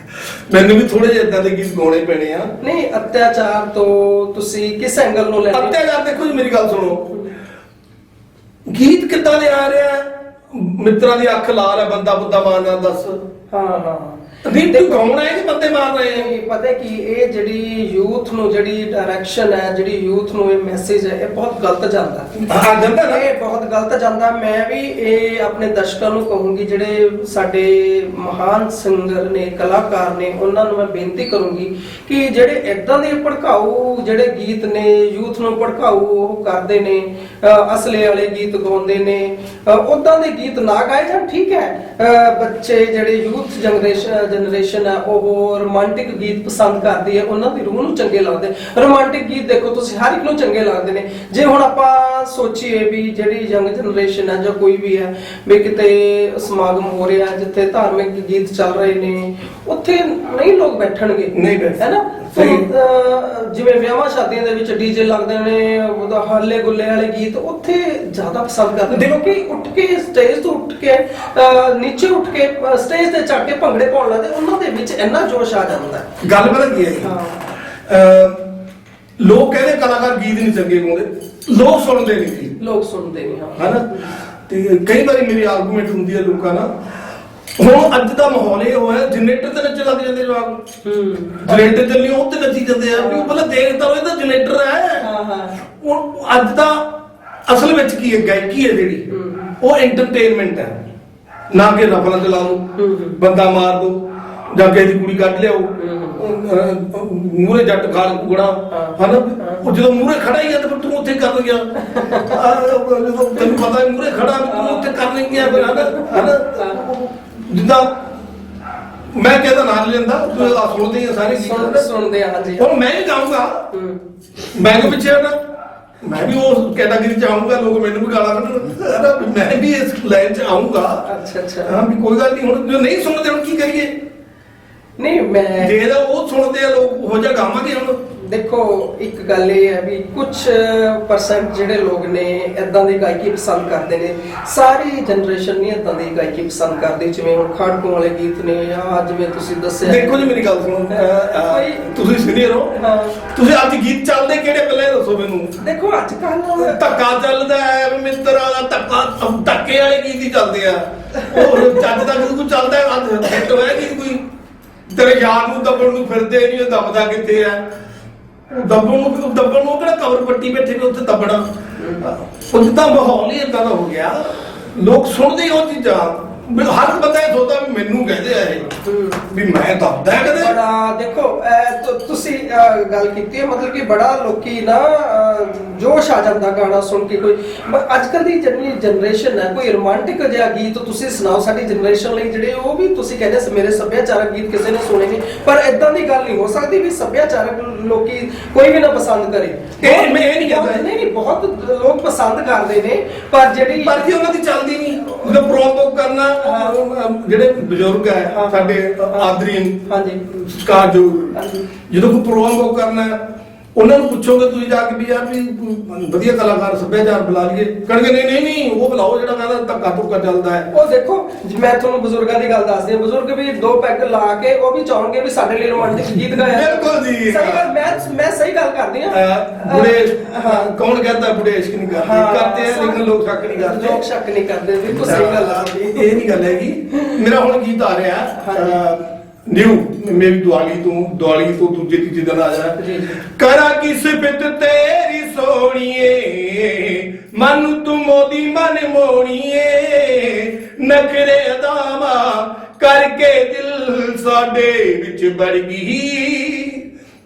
ਮੈਨੂੰ ਵੀ ਥੋੜੇ ਜਿਹੇ ਇਦਾਂ ਦੇ ਗੀਤ ਗਾਉਣੇ ਪੈਣੇ ਆ। ਨਹੀਂ, ਅਤਿਆਚਾਰ ਤੋਂ ਤੁਸੀਂ ਕਿਸ ਐਂਗਲ ਨੂੰ ਲੈਂਦੇ? ਅਤਿਆਚਾਰ ਦੇਖੋ ਜੀ, ਮੇਰੀ ਗੱਲ ਸੁਣੋ, ਗੀਤ ਕਿੱਦਾਂ ਦੇ ਆ ਰਿਹਾ? ਮਿੱਤਰਾਂ ਦੀ ਅੱਖ ਲਾਲ ਹੈ, ਬੰਦਾ ਬੁੱਧਾ ਮਾਰਨਾ, ਦੱਸ। ਹਾਂ ਹਾਂ। ਨਹੀਂ ਤੂੰ ਕੌਣ ਹੈ ਕਿ ਬੰਦੇ ਮਾਰ ਰਹੇ ਆ? ਪਤਾ ਕਿ ਇਹ ਜਿਹੜੀ ਯੂਥ ਨੂੰ ਜਿਹੜੀ ਡਾਇਰੈਕਸ਼ਨ ਹੈ, ਜਿਹੜੀ ਯੂਥ ਨੂੰ ਇਹ ਮੈਸੇਜ ਹੈ, ਇਹ ਬਹੁਤ ਗਲਤ ਜਾਂਦਾ ਹਾਂ ਜਾਂਦਾ ਨਾ, ਇਹ ਬਹੁਤ ਗਲਤ ਜਾਂਦਾ। ਮੈਂ ਵੀ ਇਹ ਆਪਣੇ ਦਰਸ਼ਕਾਂ ਨੂੰ ਕਹੂੰਗੀ, ਜਿਹੜੇ ਸਾਡੇ ਮਹਾਨ ਸਿੰਗਰ ਨੇ, ਕਲਾਕਾਰ ਨੇ, ਉਹਨਾਂ ਨੂੰ ਮੈਂ ਬੇਨਤੀ ਕਰੂੰਗੀ ਕਿ ਜਿਹੜੇ ਇਦਾਂ ਦੇ ਭੜਕਾਊ ਜਿਹੜੇ ਗੀਤ ਨੇ, ਯੂਥ ਨੂੰ ਭੜਕਾਊ ਉਹ ਕਰਦੇ ਨੇ, ਅਸਲੇ ਵਾਲੇ ਗੀਤ ਗਾਉਂਦੇ ਨੇ, ਉਦਾਂ ਦੇ ਗੀਤ ਨਾ ਗਾਏ ਜਾਣ। ਠੀਕ ਹੈ, ਬੱਚੇ ਜਿਹੜੇ ਯੂਥ ਜਨਰੇਸ਼ਨ ਹੈ ਉਹ ਰੋਮਾਂਟਿਕ ਗੀਤ ਪਸੰਦ ਕਰਦੀ ਹੈ, ਉਹਨਾਂ ਦੀ ਰੂਹ ਨੂੰ ਚੰਗੇ ਲੱਗਦੇ। ਰੋਮਾਂਟਿਕ ਗੀਤ ਦੇਖੋ ਤੁਸੀਂ, ਹਰ ਇੱਕ ਨੂੰ ਚੰਗੇ ਲੱਗਦੇ ਨੇ। ਜੇ ਹੁਣ ਆਪਾਂ ਸੋਚੀਏ ਵੀ ਜਿਹੜੀ ਯੰਗ ਜਨਰੇਸ਼ਨ ਹੈ ਜਾਂ ਕੋਈ ਵੀ ਹੈ, ਵੀ ਕਿਤੇ ਸਮਾਗਮ ਹੋ ਰਿਹਾ ਜਿੱਥੇ ਧਾਰਮਿਕ ਗੀਤ ਚੱਲ ਰਹੇ ਨੇ, ਉੱਥੇ ਨਹੀਂ ਲੋਕ ਬੈਠਣਗੇ, ਨਹੀਂ ਬੈਠ, ਹੈ ਨਾ। ਜਿਵੇਂ ਵਿਆਹਾਂ ਸ਼ਾਦੀਆਂ ਦੇ ਵਿੱਚ ਡੀਜੇ ਲੱਗਦੇ ਨੇ, ਉਹਦਾ ਹੱਲੇ ਗੁੱਲੇ ਵਾਲੇ ਗੀਤ ਉੱਥੇ ਜ਼ਿਆਦਾ ਪਸੰਦ ਕਰਦੇ ਨੇ। ਕਿਉਂਕਿ ਉੱਠ ਕੇ ਸਟੇਜ ਤੋਂ ਉੱਠ ਕੇ ਨੀਚੇ ਉੱਠ ਕੇ ਸਟੇਜ ਤੇ ਚੜ੍ਹ ਕੇ ਭੰਗੜੇ ਪਾਉਣ ਲੱਗਦੇ, ਉਹਨਾਂ ਦੇ ਵਿੱਚ ਇੰਨਾ ਜੋਸ਼ ਆ ਜਾਂਦਾ। ਗੱਲ ਪਤਾ ਕੀ ਹੈ, ਲੋਕ ਕਹਿੰਦੇ ਕਲਾਕਾਰ ਗੀਤ ਨਹੀਂ ਚੰਗੇ ਗਾਉਂਦੇ, ਲੋਕ ਸੁਣਦੇ ਨਹੀਂ, ਲੋਕ ਸੁਣਦੇ ਨਹੀਂ। ਹਾਂ ਨਾ। ਤੇ ਕਈ ਵਾਰੀ ਮੇਰੀ ਆਰਗੂਮੈਂਟ ਹੁੰਦੀ ਹੈ ਲੋਕਾਂ ਨਾਲ, ਹੁਣ ਅੱਜ ਦਾ ਮਾਹੌਲ ਇਹ ਹੋਇਆ ਜਨਰੇਟਰ ਤੇ ਨੱਚਣ ਲੱਗ ਜਾਂਦੇ ਜਵਾਕ। ਜਨਰੇਟਰ ਚੱਲੀ ਉਹ ਤੇ ਨੱਚੀ ਜਾਂਦੇ ਆ, ਵੀ ਉਹ ਪਹਿਲਾਂ ਦੇਖਦਾ ਉਹ ਇਹਦਾ ਜਨਰੇਟਰ ਹੈ। ਹੁਣ ਅੱਜ ਦਾ ਅਸਲ ਵਿੱਚ ਕੀ ਹੈ, ਗਾਇਕੀ ਹੈ ਜਿਹੜੀ ਉਹ ਐਂਟਰਟੇਨਮੈਂਟ ਹੈ, ਨਾ ਕਿ ਰਫਲਾਂ ਚਲਾ ਲਓ, ਬੰਦਾ ਮਾਰ ਦੋ, ਜਾਂ ਕਿਸੇ ਦੀ ਕੁੜੀ ਕੱਢ ਲਿਆਓ, ਮੂਹਰੇ ਜੱਟ ਖਾਲ ਕੁਗੜਾ, ਹਨਾ। ਉਹ ਜਦੋਂ ਮੂਹਰੇ ਖੜਾ ਹੀ ਆ ਤਾਂ ਤੂੰ ਉੱਥੇ ਕਰਨ ਗਿਆ, ਤੈਨੂੰ ਪਤਾ ਮੂਹਰੇ ਖੜਾ ਤੂੰ ਉੱਥੇ ਕਰਨ ਗਿਆ, ਫਿਰ ਹਨਾ। ਜਿੱਦਾਂ ਮੈਂ ਕਹਿੰਦਾ ਨਾਲ ਲੈਂਦਾ, ਤੂੰ ਸੁਣਦੇ ਆ ਸਾਰੇ ਸੁਣਦੇ ਆ। ਹਾਂਜੀ, ਹੁਣ ਮੈਂ ਵੀ ਗਾਊਂਗਾ, ਮੈਂ ਕਿਉਂ ਪਿੱਛੇ ਹਟਾਂ? ਮੈਂ ਵੀ ਉਸ ਕੈਟਾਗਰੀ ਚ ਆਊਂਗਾ, ਲੋਕ ਮੈਨੂੰ ਵੀ ਗਾਲਾਂ ਕੱਢਣ, ਮੈਂ ਵੀ ਇਸ ਲਾਈਨ ਚ ਆਊਂਗਾ। ਅੱਛਾ ਹਾਂ ਵੀ ਕੋਈ ਗੱਲ ਨਹੀਂ, ਹੁਣ ਜੋ ਨਹੀਂ ਸੁਣਦੇ ਹੁਣ ਕੀ ਕਰੀਏ? ਨਹੀਂ ਮੈਂ ਜੇ ਤਾਂ ਉਹ ਸੁਣਦੇ ਆ ਲੋਕ, ਹੋ ਜਾ ਗਾਵਾਂਗੇ ਹੁਣ। ਦੇਖੋ ਇੱਕ ਗੱਲ ਇਹ ਹੈ ਵੀ ਕੁਝ % ਜਿਹੜੇ ਲੋਕ ਨੇ ਇਦਾਂ ਦੀ ਗਾਇਕੀ ਪਸੰਦ ਕਰਦੇ ਨੇ, ਸਾਰੀ ਜਨਰੇਸ਼ਨ ਨਹੀਂ ਇਦਾਂ ਦੀ ਗਾਇਕੀ ਪਸੰਦ ਕਰਦੀ। ਜਿਵੇਂ ਹੁਣ ਖਾੜਕੂ ਵਾਲੇ ਗੀਤ ਨੇ, ਜਾਂ ਜਿਵੇਂ ਤੁਸੀਂ ਦੱਸਿਆ। ਦੇਖੋ ਜੀ ਮੇਰੀ ਗੱਲ ਸੁਣੋ, ਤੁਸੀਂ ਸੀਨੀਅਰ ਹੋ, ਤੁਸੀਂ ਅੱਜ ਗੀਤ ਚੱਲਦੇ ਕਿਹੜੇ ਪਹਿਲਾਂ ਦੱਸੋ ਮੈਨੂੰ। ਦੇਖੋ ਅੱਜ ਕੱਲ ਧੱਕਾ ਚੱਲਦਾ ਹੈ, ਮਿੱਤਰਾਂ ਦਾ ਧੱਕਾ, ਧੱਕੇ ਵਾਲੇ ਗੀਤ ਹੀ ਚੱਲਦੇ ਆ। ਉਹ ਚੱਜ ਦਾ ਕੋਈ ਚੱਲਦਾ ਅੱਜ ਹਿੱਟ ਹੋਇਆ ਗੀਤ ਕੋਈ? ਤੇਰੇ ਯਾਰ ਨੂੰ ਦੱਬਣ ਨੂੰ ਫਿਰਦੇ ਨਹੀਂ, ਉਹ ਦੱਬਦਾ ਕਿੱਥੇ ਆ? ਦੱਬਣ ਨੂੰ ਕਿਹੜਾ ਕਵਰ ਪੱਟੀ ਬੈਠੇ ਨੇ ਉੱਥੇ ਦੱਬਣਾ। ਉਹ ਜਿੱਦਾਂ ਮਾਹੌਲ ਹੀ ਏਦਾਂ ਦਾ ਹੋ ਗਿਆ, ਲੋਕ ਸੁਣਦੇ ਉਹ ਚੀਜ਼ਾਂ। ਹਰ ਬੰਦਾ ਇਹ ਸੋਚਦਾ ਵੀ ਮੈਨੂੰ ਕਹਿੰਦੇ ਆ ਇਹ ਵੀ ਮੈਂ ਦੱਬਦਾ ਕਦੇ। ਬੜਾ ਦੇਖੋ ਤੁਸੀਂ ਗੱਲ ਕੀਤੀ ਹੈ, ਮਤਲਬ ਕਿ ਬੜਾ ਲੋਕੀ ਨਾ ਜੋਸ਼ ਆ ਜਾਂਦਾ ਗਾਣਾ ਸੁਣ ਕੇ। ਕੋਈ ਅੱਜ ਕੱਲ ਦੀ ਜਿਹੜੀ ਜਨਰੇਸ਼ਨ ਹੈ, ਕੋਈ ਰੋਮਾਂਟਿਕ ਜਿਹਾ ਗੀਤ ਤੁਸੀਂ ਸੁਣਾਓ ਸਾਡੀ ਜਨਰੇਸ਼ਨ ਲਈ, ਜਿਹੜੇ ਉਹ ਵੀ ਤੁਸੀਂ ਕਹਿੰਦੇ ਮੇਰੇ ਸੱਭਿਆਚਾਰਕ ਗੀਤ ਕਿਸੇ ਨੇ ਸੁਣੇ ਨਹੀਂ। ਪਰ ਇਦਾਂ ਦੀ ਗੱਲ ਨਹੀਂ ਹੋ ਸਕਦੀ ਵੀ ਸੱਭਿਆਚਾਰਕ ਲੋਕੀ ਕੋਈ ਵੀ ਨਾ ਪਸੰਦ ਕਰੇ। ਇਹ ਮੈਂ ਇਹ ਨਹੀਂ ਕਹਿੰਦਾ, ਨਹੀਂ ਬਹੁਤ ਲੋਕ ਪਸੰਦ ਕਰਦੇ ਨੇ, ਪਰ ਜਿਹੜੀ ਪਰ ਉਹਨਾਂ ਦੀ ਚੱਲਦੀ ਨਹੀਂ। ਜਦੋਂ ਪ੍ਰੋਮੋ ਕਰਨਾ, ਜਿਹੜੇ ਬਜ਼ੁਰਗ ਹੈ ਸਾਡੇ ਆਦਰੀਨ, ਹਾਂਜੀ ਸਤਿਕਾਰਯੋਗ, ਜਦੋਂ ਕੋਈ ਪ੍ਰੋਗਰਾਮ ਕਰਨਾ ਉਹਨਾਂ ਨੂੰ ਪੁੱਛੋਗੇ ਤੁਸੀਂ ਜਾ ਕੇ ਵੀ ਯਾਰ ਵੀ ਵਧੀਆ ਕਲਾਕਾਰ ਸੱਭਿਆਚਾਰ ਬੁਲਾ ਲਈਏ, ਕਹਿਣਗੇ ਨਹੀਂ ਨਹੀਂ ਉਹ ਬੁਲਾਓ ਜਿਹੜਾ ਕਹਿੰਦਾ ਧੱਕਾ ਧੁੱਕਾ ਚੱਲਦਾ ਹੈ। ਉਹ ਦੇਖੋ ਮੈਂ ਤੁਹਾਨੂੰ ਬਜ਼ੁਰਗਾਂ ਦੀ ਗੱਲ ਦੱਸਦੀ ਹਾਂ, ਬਜ਼ੁਰਗ ਵੀ 2 ਪੈਗ ਲਾ ਕੇ ਉਹ ਵੀ ਚਾਹਣਗੇ ਵੀ ਸਾਡੇ ਲਈ ਰੋਮਾਂਟਿਕ ਗੀਤ ਗਾਇਆ। ਬਿਲਕੁਲ ਜੀ, ਸਹੀ ਗੱਲ, ਮੈਂ ਸਹੀ ਗੱਲ ਕਰਦੀ ਹਾਂ। ਬੁੜੇ ਕੌਣ ਕਹਿੰਦਾ ਬੁੜੇ ਇਸ਼ਕ ਨਹੀਂ ਕਰਦੇ ਆ, ਲੇਕਿਨ ਲੋਕ ਸ਼ੱਕ ਨਹੀਂ ਕਰਦੇ। ਲੋਕ ਸ਼ੱਕ ਨਹੀਂ ਕਰਦੇ, ਬਿਲਕੁਲ ਸਹੀ ਗੱਲ ਆ। ਇਹ ਨਹੀਂ ਗੱਲ ਹੈਗੀ। ਮੇਰਾ ਹੁਣ ਗੀਤ ਆ ਰਿਹਾ ਨਿਊ, ਮੇਰੀ ਦੀਵਾਲੀ ਤੋਂ ਦੂਜੇ ਤੀਜੇ ਦਿਨ ਆ ਜਾਣਾ। ਕਰਾ ਕੀ ਸਿਫਤ ਤੇਰੀ ਸੋਹਣੀਏ, ਮਨ ਤੂੰ ਮੋਦੀ ਮਨ ਮੋਣੀਏ, ਨਖਰੇ ਅਦਾਵਾ ਕਰਕੇ ਦਿਲ ਸਾਡੇ ਵਿੱਚ ਵੜ ਗਈ,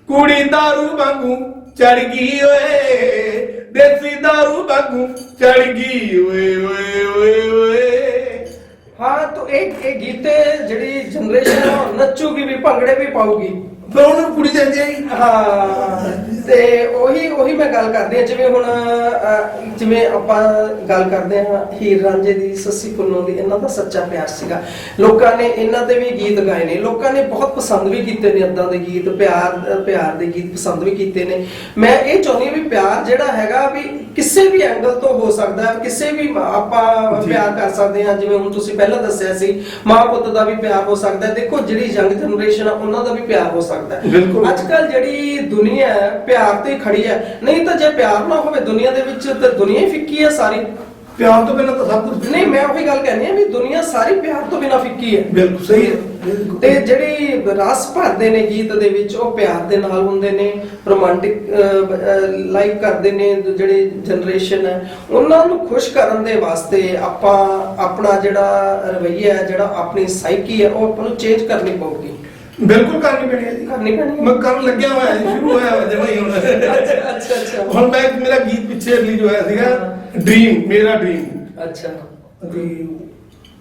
ਕੁੜੀ ਦਾਰੂ ਵਾਂਗੂ ਚੜ ਗਈ ਓਏ, ਦੇਸੀ ਦਾਰੂ ਵਾਂਗੂ ਚੜ ਗਈ ਓਏ ਓਏ ਓਏ ਓਏ। ਹਾਂ ਤਾਂ ਇਹ ਗੀਤੇ ਜਿਹੜੀ ਜਨਰੇਸ਼ਨ ਹੈ ਨੱਚੂਗੀ ਵੀ, ਭੰਗੜੇ ਵੀ ਪਾਊਗੀ, ਫਿਰ ਉਹਨੂੰ ਕੁੜੀ ਦਿੰਦੇ ਆ। ਹਾਂ ਤੇ ਉਹੀ ਮੈਂ ਗੱਲ ਕਰਦੀ ਹਾਂ। ਜਿਵੇਂ ਹੁਣ ਜਿਵੇਂ ਆਪਾਂ ਗੱਲ ਕਰਦੇ ਹਾਂ ਹੀਰ ਰਾਂਝੇ ਦੀ, ਸੱਸੀ ਪੁੰਨੂ ਦੀ, ਇਹਨਾਂ ਦਾ ਸੱਚਾ ਪਿਆਰ ਸੀਗਾ। ਲੋਕਾਂ ਨੇ ਇਹਨਾਂ ਦੇ ਵੀ ਗੀਤ ਗਾਏ ਨੇ, ਲੋਕਾਂ ਨੇ ਬਹੁਤ ਪਸੰਦ ਵੀ ਕੀਤੇ ਨੇ ਏਦਾਂ ਦੇ ਗੀਤ, ਪਿਆਰ ਦੇ ਗੀਤ ਪਸੰਦ ਵੀ ਕੀਤੇ ਨੇ। ਮੈਂ ਇਹ ਚਾਹੁੰਦੀ ਹਾਂ ਵੀ ਪਿਆਰ ਜਿਹੜਾ ਹੈਗਾ ਵੀ ਕਿਸੇ ਵੀ ਐਂਗਲ ਤੋਂ ਹੋ ਸਕਦਾ, ਕਿਸੇ ਵੀ ਆਪਾਂ ਪਿਆਰ ਕਰ ਸਕਦੇ ਹਾਂ। ਜਿਵੇਂ ਹੁਣ ਤੁਸੀਂ ਪਹਿਲਾਂ ਦੱਸਿਆ ਸੀ ਮਾਂ ਪੁੱਤ ਦਾ ਵੀ ਪਿਆਰ ਹੋ ਸਕਦਾ। ਦੇਖੋ ਜਿਹੜੀ ਯੰਗ ਜਨਰੇਸ਼ਨ ਆ ਉਹਨਾਂ ਦਾ ਵੀ ਪਿਆਰ ਹੋ ਸਕਦਾ। ਅੱਜ ਕੱਲ ਜਿਹੜੀ ਦੁਨੀਆ ਹੈ ਪਿਆਰ ਤੇ ਖੜੀ ਹੈ, ਨਹੀਂ ਤਾਂ ਜੇ ਪਿਆਰ ਨਾ ਹੋਵੇ ਦੁਨੀਆ ਦੇ ਵਿੱਚ ਤਾਂ ਦੁਨੀਆ ਹੀ ਫਿੱਕੀ ਹੈ ਸਾਰੀ। ਪਿਆਰ ਤੋਂ ਬਿਨਾਂ ਤਾਂ ਸਭ ਕੁਝ ਨਹੀਂ, ਮੈਂ ਉਹੀ ਗੱਲ ਕਹਿੰਦੀ ਆ ਵੀ ਦੁਨੀਆ ਸਾਰੀ ਪਿਆਰ ਤੋਂ ਬਿਨਾਂ ਫਿੱਕੀ ਹੈ। ਬਿਲਕੁਲ ਸਹੀ ਹੈ। ਤੇ ਜਿਹੜੀ ਰਸ ਭਰਦੇ ਨੇ ਗੀਤ ਦੇ ਵਿੱਚ ਉਹ ਪਿਆਰ ਦੇ ਨਾਲ ਹੁੰਦੇ ਨੇ, ਰੋਮਾਂਟਿਕ ਲਾਈਕ ਕਰਦੇ ਨੇ। ਜਿਹੜੀ ਜਨਰੇਸ਼ਨ ਹੈ ਉਹਨਾਂ ਨੂੰ ਖੁਸ਼ ਕਰਨ ਦੇ ਵਾਸਤੇ ਆਪਾਂ ਆਪਣਾ ਜਿਹੜਾ ਰਵੱਈਆ ਹੈ, ਜਿਹੜਾ ਆਪਣੀ ਸਾਈਕੀ ਹੈ, ਉਹ ਆਪਾਂ ਨੂੰ ਚੇਂਜ ਕਰਨੀ ਪਊਗੀ। ਬਿਲਕੁਲ ਕਰਨੀ ਪੈਣੀ ਹੈ ਜੀ, ਕਰਨੀ ਪੈਣੀ ਹੈ। ਮੈਂ ਕਰਨ ਲੱਗਿਆ ਹੋਇਆ ਜੀ, ਸ਼ੁਰੂ ਹੋਇਆ ਹੋਇਆ ਜਮਾਂ ਹੀ ਹੁਣ। ਅੱਛਾ ਹੁਣ ਮੇਰਾ ਗੀਤ ਪਿੱਛੇ ਰਿਲੀਜ਼ ਹੋਇਆ ਸੀਗਾ ਡ੍ਰੀਮ, ਮੇਰਾ ਡ੍ਰੀਮ। ਅੱਛਾ।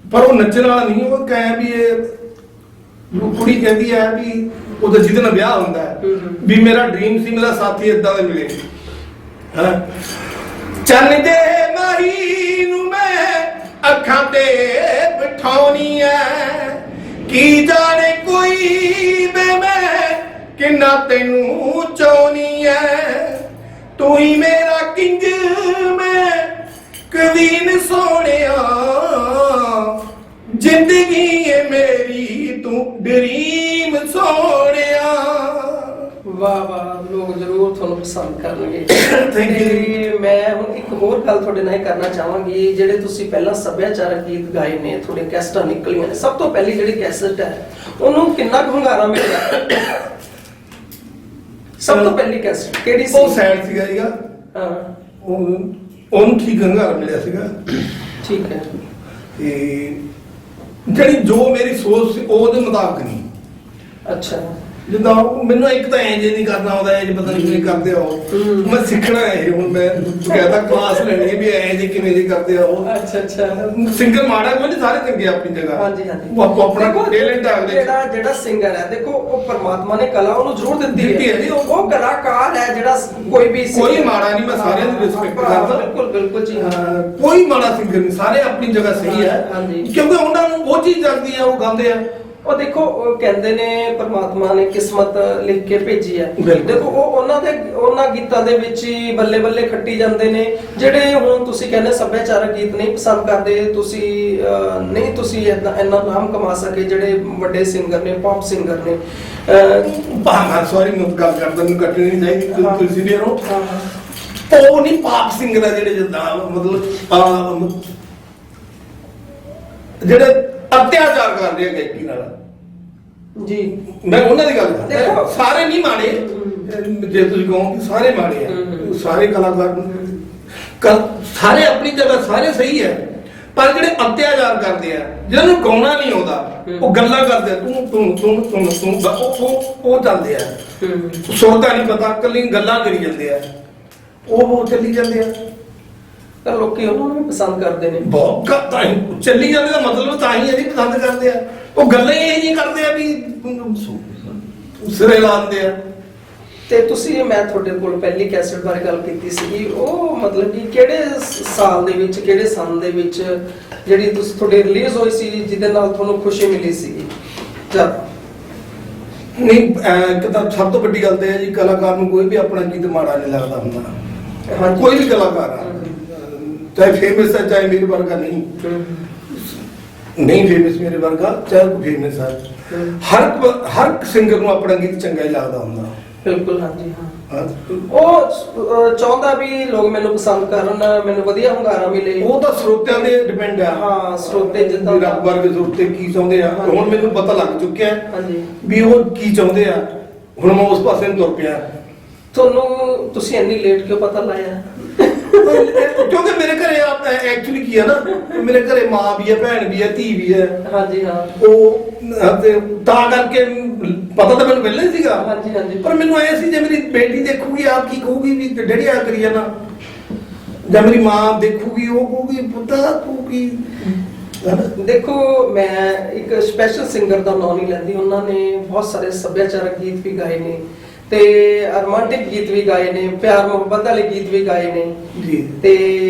ਪਰ ਉਹ ਨੱਚਣ ਵਾਲਾ ਨਹੀਂ, ਉਹ ਕਹਿ ਵੀ ਇਹ ਕੁੜੀ ਕਹਿੰਦੀ ਹੈ ਵੀ ਉਹਦਾ ਜਿਹਦੇ ਨਾਲ ਵਿਆਹ ਹੁੰਦਾ ਹੈ ਵੀ ਮੇਰਾ ਡ੍ਰੀਮ ਸੀ ਮੇਰਾ ਸਾਥੀ ਏਦਾਂ ਦਾ ਮਿਲੇ। ਹਾਂ, ਚੰਨ ਦੇ ਮਾਹੀ ਨੂੰ ਮੈਂ ਅੱਖਾਂ ਤੇ ਬਿਠਾਉਣੀ ਐ, ਕੀ ਜਾਣੇ ਕੋਈ ਵੇ ਮੈਂ ਕਿੰਨਾ ਤੈਨੂੰ ਚਾਹੁੰਨੀ ਐ, ਤੂੰ ਹੀ ਮੇਰਾ ਕਿੰਗ ਮੈਂ ਕਵੀਨ ਸੋਹਣਿਆ, ਜ਼ਿੰਦਗੀ ਏ ਮੇਰੀ ਤੂੰ ਡਰੀਮ ਸੋਹਣਿਆ। ਵਾਹ ਵਾਹ, ਲੋਕ ਜ਼ਰੂਰ ਤੁਹਾਨੂੰ ਪਸੰਦ ਕਰਨਗੇ। Thank you। ਤੇ ਮੈਂ ਹੁਣ ਇੱਕ ਹੋਰ ਗੱਲ ਤੁਹਾਡੇ ਨਾਲ ਇਹ ਕਰਨਾ ਚਾਹਾਂਗੀ, ਜਿਹੜੇ ਤੁਸੀਂ ਪਹਿਲਾਂ ਸੱਭਿਆਚਾਰਕ ਗੀਤ ਗਾਏ ਨੇ, ਤੁਹਾਡੇ ਕੈਸਟਾਂ ਨਿਕਲੀਆਂ ਨੇ, ਸਭ ਤੋਂ ਪਹਿਲੀ ਜਿਹੜੀ ਕੈਸਟ ਹੈ ਉਹਨੂੰ ਕਿੰਨਾ ਕੁ ਹੁੰਗਾਰਾ ਮਿਲਿਆ? ਸਭ ਤੋਂ ਪਹਿਲੀ ਕੈਸਟ ਕਿਹੜੀ ਸੀ? ਉਹ ਸੈਡ ਸੀਗਾ ਜੀਗਾ। ਹਾਂ, ਉਹਨੂੰ ਠੀਕ ਹੰਗਾਰਾ ਮਿਲਿਆ ਸੀਗਾ। ਠੀਕ ਹੈ। ਤੇ ਜਿਹੜੀ ਜੋ ਮੇਰੀ ਸੋਚ ਸੀ ਉਹਦੇ ਮੁਤਾਬਕ ਨਹੀਂ। ਅੱਛਾ। ਜਿੱਦਾਂ ਮੈਨੂੰ ਇੱਕ ਤਾਂ ਇੰਜ ਨਹੀਂ ਕਰਨਾ ਆਉਂਦਾ, ਇੰਜ ਪਤਾ ਨਹੀਂ ਕਿਵੇਂ ਕਰਦੇ ਆ ਉਹ, ਮੈਂ ਸਿੱਖਣਾ ਹੈ ਹੁਣ। ਮੈਂ ਕਹਿੰਦਾ ਕਲਾਸ ਲੈਣੀ ਵੀ ਇੰਜ ਕਿਵੇਂ ਜੀ ਕਰਦੇ ਆ ਉਹ। ਅੱਛਾ ਅੱਛਾ। ਸਿੰਗਰ ਮਾੜਾ ਕੋਈ ਨਹੀਂ, ਸਾਰੇ ਚੰਗੇ ਆਪਣੀ ਜਗ੍ਹਾ। ਹਾਂਜੀ ਹਾਂਜੀ। ਉਹ ਆਪਣਾ ਟੈਲੈਂਟ ਆ। ਜਿਹੜਾ ਸਿੰਗਰ ਹੈ, ਦੇਖੋ ਉਹ ਪਰਮਾਤਮਾ ਨੇ ਕਲਾ ਉਹਨੂੰ ਜ਼ਰੂਰ ਦਿੱਤੀ ਹੈ। ਜੀ ਉਹ ਕਲਾਕਾਰ ਹੈ ਜਿਹੜਾ ਕੋਈ ਵੀ ਕੋਈ ਮਾੜਾ ਨਹੀਂ, ਮੈਂ ਸਾਰਿਆਂ ਦੀ ਰਿਸਪੈਕਟ ਕਰਦਾ। ਬਿਲਕੁਲ ਬਿਲਕੁਲ ਜੀ। ਕੋਈ ਮਾੜਾ ਸਿੰਗਰ ਨਹੀਂ, ਸਾਰੇ ਆਪਣੀ ਜਗ੍ਹਾ ਸਹੀ ਹੈ। ਕਿਉਂਕਿ ਉਹਨਾਂ ਨੂੰ ਉਹ ਚੀਜ਼ ਜਗਦੀ ਆ, ਉਹ ਗਾਉਂਦੇ ਆ। ਉਹ ਦੇਖੋ, ਉਹ ਕਹਿੰਦੇ ਨੇ ਪਰਮਾਤਮਾ ਨੇ ਕਿਸਮਤ ਲਿਖ ਕੇ ਭੇਜੀ ਹੈ। ਦੇਖੋ ਉਹ ਉਹਨਾਂ ਗੀਤਾਂ ਦੇ ਵਿੱਚ ਹੀ ਬੱਲੇ ਬੱਲੇ ਖੱਟੀ ਜਾਂਦੇ ਨੇ। ਜਿਹੜੇ ਹੁਣ ਤੁਸੀਂ ਕਹਿੰਦੇ ਸੱਭਿਆਚਾਰਕ ਗੀਤ ਨਹੀਂ ਪਸੰਦ ਕਰਦੇ, ਤੁਸੀਂ ਇੰਨਾ ਨਾਮ ਕਮਾ ਸਕੇ ਜਿਹੜੇ ਵੱਡੇ ਸਿੰਗਰ ਨੇ, ਪੌਪ ਸਿੰਗਰ ਨੇ। ਸੌਰੀ, ਮੈਂ ਗੱਲ ਕਰਦਾ, ਮੈਨੂੰ ਕੱਟਣੀ ਨਹੀਂ ਚਾਹੀਦੀ, ਤੁਸੀਂ ਸੀਨੀਅਰ ਹੋ। ਉਹ ਨਹੀਂ ਪਾਪ ਸਿੰਗਰ ਆ ਜਿਹੜੇ ਜਿੱਦਾਂ ਮਤਲਬ ਜਿਹੜੇ ਅਤਿਆਚਾਰ ਕਰ ਰਹੇ ਆ ਗਾਇਕੀ ਨਾਲ ਜੀ, ਮੈਂ ਉਹਨਾਂ ਦੀ ਗੱਲ ਕਰਦਾ। ਸਾਰੇ ਨਹੀਂ ਮਾੜੇ, ਜੇ ਤੁਸੀਂ ਕਹੋ ਕਿ ਸਾਰੇ ਮਾੜੇ ਆ, ਸਾਰੇ ਕਲਾਕਾਰ ਸਾਰੇ ਆਪਣੀ ਜਗ੍ਹਾ ਸਾਰੇ ਸਹੀ ਹੈ। ਪਰ ਜਿਹੜੇ ਅਤਿਆਚਾਰ ਕਰਦੇ ਆ, ਜਿਹਨਾਂ ਨੂੰ ਗਾਉਣਾ ਨਹੀਂ ਆਉਂਦਾ, ਉਹ ਗੱਲਾਂ ਕਰਦੇ ਆ, ਉਹ ਚੱਲਦੇ ਆ। ਸੁਰਦਾ ਨਹੀਂ ਪਤਾ, ਕੱਲੀ ਗੱਲਾਂ ਕਰੀ ਜਾਂਦੇ ਆ, ਉਹ ਚੱਲੀ ਜਾਂਦੇ ਆ। ਤਾਂ ਲੋਕੀ ਉਹਨਾਂ ਨੂੰ ਵੀ ਪਸੰਦ ਕਰਦੇ ਨੇ। ਬਹੁਤ ਚੱਲੀ ਜਾਂਦੇ ਦਾ ਮਤਲਬ ਤਾਂ ਹੀ ਇਹਦੀ ਪਸੰਦ ਕਰਦੇ ਆ। ਉਹ ਗੱਲਾਂ ਹੀ ਇਹ ਨਹੀਂ ਕਰਦੇ ਆ ਵੀ ਸਿਰੇ ਲਾਉਂਦੇ ਆ। ਤੇ ਤੁਸੀਂ, ਮੈਂ ਤੁਹਾਡੇ ਕੋਲ ਪਹਿਲੀ ਕੈਸਟ ਬਾਰੇ ਗੱਲ ਕੀਤੀ ਸੀਗੀ, ਉਹ ਮਤਲਬ ਕਿ ਕਿਹੜੇ ਸਾਲ ਦੇ ਵਿੱਚ, ਕਿਹੜੇ ਸੰਨ ਦੇ ਵਿੱਚ ਜਿਹੜੀ ਤੁਹਾਡੀ ਰਿਲੀਜ਼ ਹੋਈ ਸੀ, ਜਿਹਦੇ ਨਾਲ ਤੁਹਾਨੂੰ ਖੁਸ਼ੀ ਮਿਲੀ ਸੀਗੀ? ਨਹੀਂ, ਇੱਕ ਤਾਂ ਸਭ ਤੋਂ ਵੱਡੀ ਗੱਲ ਤੇ ਹੈ ਜੀ, ਕਲਾਕਾਰ ਨੂੰ ਕੋਈ ਵੀ ਆਪਣਾ ਗੀਤ ਮਾੜਾ ਨਹੀਂ ਲੱਗਦਾ ਹੁੰਦਾ। ਕੋਈ ਵੀ ਕਲਾਕਾਰ ਆ, ਚਾਹੇ ਫੇਮਸ ਹੈ ਚਾਹੇ ਮੇਰੇ ਵਰਗਾ ਨਹੀਂ ਫੇਮਸ, ਮੇਰੇ ਵਰਗਾ ਚਾਹੇ ਕੋਈ ਫੇਮਸ ਹੈ, ਹਰ ਸਿੰਗਰ ਨੂੰ ਆਪਣਾ ਗੀਤ ਚੰਗਾ ਹੀ ਲੱਗਦਾ ਹੁੰਦਾ। ਬਿਲਕੁਲ, ਹਾਂਜੀ ਹਾਂ। ਉਹ ਚਾਹੁੰਦਾ ਵੀ ਲੋਕ ਮੈਨੂੰ ਪਸੰਦ ਕਰਨ, ਮੈਨੂੰ ਵਧੀਆ ਹੁੰਗਾਰਾ ਮਿਲੇ। ਉਹ ਤਾਂ ਸਰੋਤਿਆਂ ਦੇ ਡਿਪੈਂਡ ਆ। ਹਾਂ, ਸਰੋਤੇ ਜਿੱਦਾਂ ਰੱਬ ਵਰਗੇ ਸਰੋਤੇ ਕੀ ਚਾਹੁੰਦੇ ਆ, ਹੁਣ ਮੈਨੂੰ ਪਤਾ ਲੱਗ ਚੁੱਕਿਆ ਹਾਂਜੀ ਵੀ ਉਹ ਕੀ ਚਾਹੁੰਦੇ ਆ। ਹੁਣ ਮੈਂ ਉਸ ਪਾਸੇ ਨੂੰ ਤੁਰ ਪਿਆ। ਤੁਸੀਂ ਇੰਨੀ ਲੇਟ ਕਿਉਂ ਪਤਾ ਲਾਇਆ? ਕਿਉਂਕਿ ਮੇਰੇ ਘਰੇ ਐਕਚੁਅਲੀ ਕੀ ਹੈ ਨਾ, ਮੇਰੇ ਘਰੇ ਮਾਂ ਵੀ ਹੈ, ਭੈਣ ਵੀ ਹੈ, ਧੀ ਵੀ ਹੈ। ਹਾਂਜੀ ਹਾਂ। ਉਹ ਤਾਂ ਕਰਕੇ ਪਤਾ ਤਾਂ ਮੈਨੂੰ ਪਹਿਲਾਂ ਹੀ ਸੀਗਾ। ਹਾਂਜੀ ਹਾਂਜੀ। ਪਰ ਮੈਨੂੰ ਐ ਸੀ ਜੇ ਮੇਰੀ ਬੇਟੀ ਦੇਖੂਗੀ ਆਪ ਕੀ ਕਹੂਗੀ ਵੀ ਡੈਡੀ ਆ ਕਰੀ ਜਾਣਾ, ਜਾਂ ਮੇਰੀ ਮਾਂ ਦੇਖੂਗੀ ਉਹ ਕਹੂਗੀ ਪੁੱਤਾ ਤੂੰ ਕੀ। ਦੇਖੋ, ਮੈਂ ਇੱਕ ਸਪੈਸ਼ਲ ਸਿੰਗਰ ਦਾ ਨਾਮ ਨਹੀਂ ਲੈਂਦੀ, ਉਹਨਾਂ ਨੇ ਬਹੁਤ ਸਾਰੇ ਸੱਭਿਆਚਾਰਕ ਗੀਤ ਵੀ ਗਾਏ ਨੇ ਤੇ ਰੋਮਾਂਟਿਕ ਗੀਤ ਵੀ ਗਾਏ ਨੇ, ਪਿਆਰ ਮੁਹੱਬਤ ਵਾਲੇ ਗੀਤ ਵੀ ਗਾਏ ਨੇ ਜੀ। ਤੇ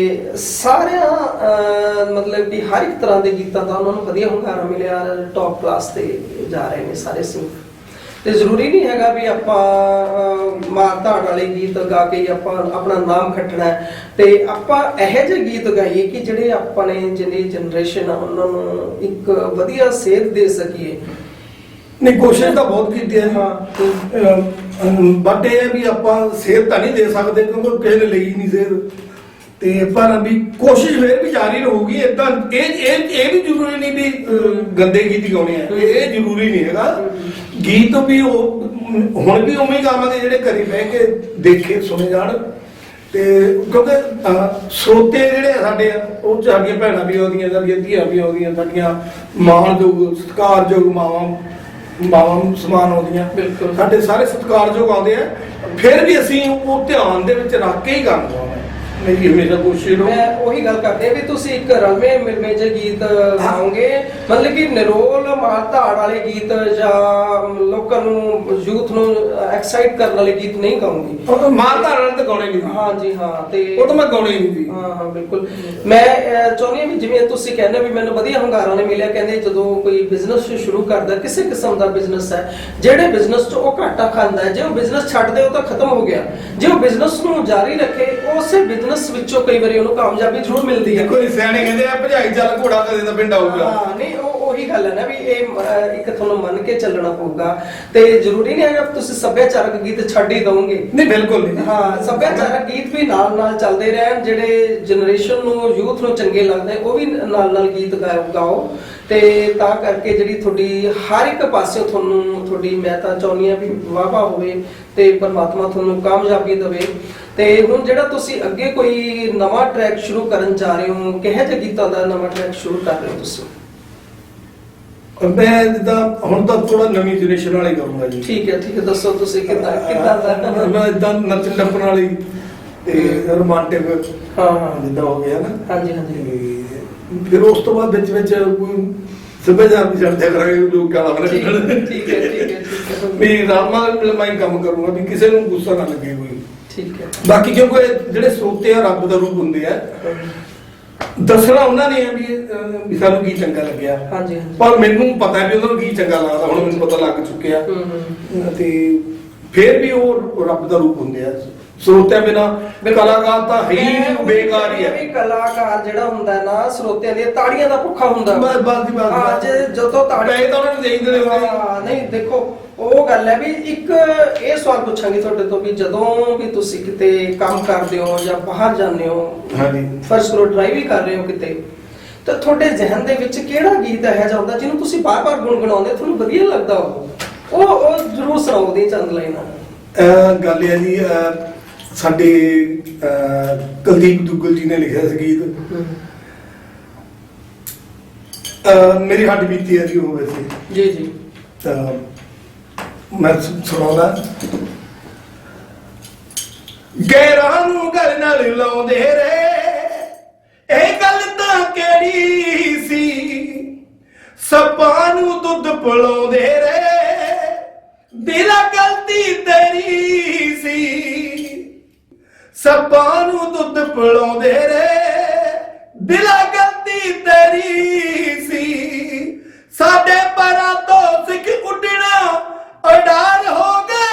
ਸਾਰਿਆਂ ਮਤਲਬ ਕਿ ਹਰ ਇੱਕ ਤਰ੍ਹਾਂ ਦੇ ਗੀਤਾਂ ਦਾ ਉਹਨਾਂ ਨੂੰ ਵਧੀਆ ਹੁੰਗਾਰਾ ਮਿਲਿਆ, ਟੌਪ ਕਲਾਸ ਤੇ ਜਾ ਰਹੇ ਨੇ ਸਾਰੇ ਸਿੰਗਰ। ਤੇ ਜ਼ਰੂਰੀ ਨਹੀਂ ਹੈਗਾ ਵੀ ਆਪਾਂ ਮਾਰ ਧਾੜ ਵਾਲੇ ਗੀਤ ਗਾ ਕੇ ਆਪਾਂ ਆਪਣਾ ਨਾਮ ਖੱਟਣਾ ਹੈ। ਤੇ ਆਪਾਂ ਇਹੋ ਜਿਹੇ ਗੀਤ ਗਾਈਏ ਕਿ ਜਿਹੜੇ ਆਪਣੇ ਜਿਹੜੀ ਜਨਰੇਸ਼ਨ ਆ ਉਹਨਾਂ ਨੂੰ ਇੱਕ ਵਧੀਆ ਸੇਧ ਦੇ ਸਕੀਏ। ਨਹੀਂ, ਕੋਸ਼ਿਸ਼ ਤਾਂ ਬਹੁਤ ਕੀਤੀ ਹੈ। ਬਟ ਇਹ ਹੈ ਵੀ ਆਪਾਂ ਸੇਧ ਤਾਂ ਨਹੀਂ ਦੇ ਸਕਦੇ ਕਿਉਂਕਿ ਕਿਸੇ ਨੇ ਲਈ ਨਹੀਂ ਸੇਧ। ਤੇ ਪਰ ਵੀ ਕੋਸ਼ਿਸ਼ ਫਿਰ ਵੀ ਜਾਰੀ ਰਹੂਗੀ। ਇਦਾਂ ਇਹ ਵੀ ਜ਼ਰੂਰੀ ਨਹੀਂ ਵੀ ਗੰਦੇ ਗੀਤ ਗਾਉਣੇ ਆ, ਇਹ ਜ਼ਰੂਰੀ ਨਹੀਂ ਹੈਗਾ। ਗੀਤ ਵੀ ਉਹ ਹੁਣ ਵੀ ਉਵੇਂ ਹੀ ਗਾਵਾਂਗੇ ਜਿਹੜੇ ਘਰੇ ਬਹਿ ਕੇ ਦੇਖੇ ਸੁਣੇ ਜਾਣ। ਤੇ ਕਿਉਂਕਿ ਸਰੋਤੇ ਜਿਹੜੇ ਸਾਡੇ ਆ ਉਹ ਸਾਡੀਆਂ ਭੈਣਾਂ ਵੀ ਆਉਂਦੀਆਂ, ਸਾਡੀਆਂ ਧੀਆਂ ਵੀ ਆਉਂਦੀਆਂ, ਸਾਡੀਆਂ ਮਾਣਯੋਗ ਸਤਿਕਾਰਯੋਗ ਮਾਵਾਂ ਸਮਾਨ ਆਉਂਦੀਆਂ, ਸਾਡੇ ਸਾਰੇ ਸਤਿਕਾਰਯੋਗ ਆਉਂਦੇ ਆ। ਫਿਰ ਵੀ ਅਸੀਂ ਉਹ ਧਿਆਨ ਦੇ ਵਿੱਚ ਰੱਖ ਕੇ ਹੀ ਗਾਣਾ ਗਾਉਣਾ। ਮੇਰੀ ਹਮੇਸ਼ਾ ਕੋਸ਼ਿਸ਼ ਰਹੂ। ਮੈਂ ਉਹੀ ਗੱਲ ਕਰਦੇ ਵੀ ਤੁਸੀਂ ਇੱਕ ਰਲਵੇਂ ਮਿਲਵੇਂ ਜਿਹੇ ਗੀਤ ਗਾਓਗੇ, ਮਤਲਬ ਕਿ ਨਿਰੋਲ ਮਾਰ ਧਾੜ ਵਾਲੇ ਗੀਤ ਜਾਂ ਲੋਕਾਂ ਨੂੰ ਯੂਥ ਨੂੰ ਐਕਸਾਈਟ ਕਰਨ ਵਾਲੇ ਗੀਤ ਨਹੀਂ ਗਾਉਂਗੀ। ਮਾਰ ਧਾੜ ਵਾਲੇ ਤਾਂ ਗਾਉਣੇ ਨਹੀਂ। ਹਾਂਜੀ ਹਾਂ, ਤੇ ਉਹ ਤਾਂ ਮੈਂ ਗਾਉਣੇ ਹੀ ਨਹੀਂ। ਹਾਂ ਬਿਲਕੁਲ। ਮੈਂ ਚਾਹੁੰਦੀ ਹਾਂ ਵੀ ਜਿਵੇਂ ਤੁਸੀਂ ਕਹਿੰਦੇ ਵੀ ਮੈਨੂੰ ਵਧੀਆ ਹੁੰਗਾਰਾ ਨਹੀਂ ਮਿਲਿਆ, ਕਹਿੰਦੇ ਜਦੋਂ ਕੋਈ ਬਿਜ਼ਨਸ ਸ਼ੁਰੂ ਕਰਦਾ, ਕਿਸੇ ਕਿਸਮ ਦਾ ਬਿਜ਼ਨਸ ਹੈ, ਜਿਹੜੇ ਬਿਜ਼ਨਸ 'ਚ ਉਹ ਘਾਟਾ ਖਾਂਦਾ ਹੈ, ਜੇ ਉਹ ਬਿਜ਼ਨਸ ਛੱਡ ਦੇ ਉਹ ਤਾਂ ਖਤਮ ਹੋ ਗਿਆ। ਜੇ ਉਹ ਬਿਜ਼ਨਸ ਨੂੰ ਜਾਰੀ ਰੱਖੇ, ਉਸੇ ਬਿਜ਼ਨਸ ਵਿੱਚੋਂ ਕਈ ਵਾਰੀ ਉਹਨੂੰ ਕਾਮਯਾਬੀ ਜ਼ਰੂਰ ਮਿਲਦੀ ਹੈ। ਕੋਈ ਸਿਆਣੇ ਕਹਿੰਦੇ ਆ ਭਜਾਈ ਚੱਲ ਘੋੜਾ ਕਦੇ ਤਾਂ ਪਿੰਡ ਆਊਗਾ। ਹਾਂ ਨਹੀਂ, ਉਹੀ ਗੱਲ ਹੈ ਨਾ ਵੀ ਇਹ ਇੱਕ ਤੁਹਾਨੂੰ ਮੰਨ ਕੇ ਚੱਲਣਾ ਪਊਗਾ। ਤੇ ਜ਼ਰੂਰੀ ਨਹੀਂ ਹੈਗਾ ਤੁਸੀਂ ਸੱਭਿਆਚਾਰਕ ਗੀਤ ਛੱਡ ਹੀ ਦਵੋਗੇ, ਨਹੀਂ ਬਿਲਕੁਲ ਨਹੀਂ। ਹਾਂ, ਸੱਭਿਆਚਾਰਕ ਗੀਤ ਵੀ ਨਾਲ ਨਾਲ ਚੱਲਦੇ ਰਹਿਣ, ਜਿਹੜੇ ਜਨਰੇਸ਼ਨ ਨੂੰ ਯੂਥ ਨੂੰ ਚੰਗੇ ਲੱਗਦੇ ਉਹ ਵੀ ਨਾਲ ਨਾਲ ਗੀਤ ਗਾਓ। ਤੇ ਤਾਂ ਕਰਕੇ ਜਿਹੜੀ ਤੁਹਾਡੀ ਹਰ ਇੱਕ ਪਾਸਿਓਂ ਤੁਹਾਨੂੰ ਤੁਹਾਡੀ ਮੈਂ ਤਾਂ ਚਾਹੁੰਦੀ ਹਾਂ ਵੀ ਵਾਹਵਾ ਹੋਵੇ ਤੇ ਪਰਮਾਤਮਾ ਤੁਹਾਨੂੰ ਕਾਮਯਾਬੀ ਦੇਵੇ। ਤੇ ਹੁਣ ਜਿਹੜਾ ਤੁਸੀਂ ਅੱਗੇ ਕੋਈ ਨਵਾਂ ਟਰੈਕ ਸ਼ੁਰੂ ਕਰਨ ਜਾ ਰਹੇ ਹੋ, ਕਿਹੋ ਜਿਹੇ ਗੀਤਾਂ ਦਾ ਨਵਾਂ ਟਰੈਕ ਸ਼ੁਰੂ ਕਰ ਰਹੇ ਹੋ ਤੁਸੀਂ? ਮੈਂ ਜਿੱਦਾਂ ਹੁਣ ਤਾਂ ਥੋੜਾ ਨਵੀਂ ਜਨਰੇਸ਼ਨ ਵਾਲੀ ਕਰੂੰਗਾ ਜੀ। ਠੀਕ ਹੈ ਦੱਸੋ ਤੁਸੀਂ ਕਿੱਦਾਂ ਦਾ? ਮੈਂ ਇਦਾਂ ਨੱਚਣ ਟੱਪਣ ਵਾਲੀ ਤੇ ਰੋਮਾਂਟਿਕ ਹਾਂ ਜਿੱਦਾਂ ਹੋ ਗਿਆ ਨਾ। ਹਾਂਜੀ ਫਿਰ ਉਸ ਤੋਂ ਬਾਅਦ ਵਿੱਚ ਕੋਈ ਸੱਭਿਆਚਾਰ ਵੀ ਛੱਡ ਦਿਆ ਕਰਾਂਗੇ, ਲੋਕ ਗਾਲਾਂ ਵਾਲੇ ਠੀਕ ਹੈ ਵੀ ਰਾਮਾ ਮੈਂ ਕੰਮ ਕਰੂੰਗਾ ਵੀ ਕਿਸੇ ਨੂੰ ਗੁੱਸਾ ਨਾ ਲੱਗੇ ਕੋਈ। ਠੀਕ ਹੈ। ਬਾਕੀ ਕਿਉਂਕਿ ਜਿਹੜੇ ਸਰੋਤੇ ਆ ਰੱਬ ਦਾ ਰੂਪ ਹੁੰਦੇ ਆ, ਦੱਸਣਾ ਉਹਨਾਂ ਨੇ ਵੀ ਸਾਨੂੰ ਕੀ ਚੰਗਾ ਲੱਗਿਆ। ਹਾਂਜੀ ਪਰ ਮੈਨੂੰ ਪਤਾ ਵੀ ਉਹਨਾਂ ਨੂੰ ਕੀ ਚੰਗਾ ਲੱਗਦਾ, ਹੁਣ ਮੈਨੂੰ ਪਤਾ ਲੱਗ ਚੁੱਕਿਆ। ਤੇ ਫਿਰ ਵੀ ਉਹ ਰੱਬ ਦਾ ਰੂਪ ਹੁੰਦੇ ਆ। ਸਰੋਤਿਆਂ ਬਿਨਾ ਕਲਾਕਾਰ ਤਾਂ ਹੈ ਹੀ ਬੇਕਾਰ ਹੀ ਹੈ। ਕਲਾਕਾਰ ਜਿਹੜਾ ਹੁੰਦਾ ਨਾ ਸਰੋਤਿਆਂ ਦੀਆਂ ਤਾੜੀਆਂ ਦਾ ਭੁੱਖਾ ਹੁੰਦਾ। ਬਸ ਦੀ ਬਾਤ। ਜੇ ਜਦੋਂ ਤਾੜੀ ਤਾਂ ਉਹਨਾਂ ਨੂੰ ਦੇਈਂਦੇ ਨੇ। ਨਹੀਂ ਦੇਖੋ ਉਹ ਗੱਲ ਹੈ ਵੀ ਇੱਕ ਇਹ ਸਵਾਲ ਪੁੱਛਾਂਗੇ ਤੁਹਾਡੇ ਤੋਂ ਵੀ ਜਦੋਂ ਵੀ ਤੁਸੀਂ ਕਿਤੇ ਕੰਮ ਕਰਦੇ ਹੋ ਜਾਂ ਬਾਹਰ ਜਾਂਦੇ ਹੋ, ਹਾਂਜੀ ਫਰਜ਼ ਕਰੋ ਡਰਾਈਵ ਵੀ ਕਰ ਰਹੇ ਹੋ ਕਿਤੇ, ਤਾਂ ਤੁਹਾਡੇ ਜ਼ਿਹਨ ਦੇ ਵਿੱਚ ਕਿਹੜਾ ਗੀਤ ਇਹੋ ਜਿਹਾ ਹੁੰਦਾ ਜਿਹਨੂੰ ਤੁਸੀਂ ਬਾਰ-ਬਾਰ ਗੁਣਗੁਣਾਉਂਦੇ, ਤੁਹਾਨੂੰ ਵਧੀਆ ਲੱਗਦਾ ਉਹ ਜ਼ਰੂਰ ਸੁਣਾਓ ਦੀ ਚੰਦ ਲਾਈਨਾਂ। ਗੱਲ ਹੈ ਜੀ, ਸਾਡੇ ਕੁਲਦੀਪ ਦੁੱਗਲ ਜੀ ਨੇ ਲਿਖਿਆ ਸੀ ਗੀਤ, ਮੇਰੀ ਹੱਡ ਬੀਤੀ ਹੈ ਜੀ ਉਹ ਵੈਸੇ ਜੀ ਤਾਂ ਮੈਂ ਸੁਣਾਉਂਦਾ। ਗੈਰਾਂ ਨੂੰ ਗੱਲ ਨਾਲ ਲਾਉਂਦੇ ਰੇ, ਇਹ ਗੱਲ ਤਾਂ ਕਿਹੜੀ ਸੀ, ਸੱਪਾਂ ਨੂੰ ਦੁੱਧ ਪਿਲਾਉਂਦੇ ਰੇ, ਦਿਲਾ ਗਲਤੀ ਤੇਰੀ ਸੀ, ਸੱਪਾਂ ਨੂੰ ਦੁੱਧ ਪਿਲਾਉਂਦੇ ਰੇ, ਦਿਲਾ ਗਲਤੀ ਤੇਰੀ ਸੀ, ਸਾਡੇ ਪਰਾਂ ਤੋਂ ਸਿੱਖ ਉੱਡਣਾ ਉਡਾਰ ਹੋ ਗਏ,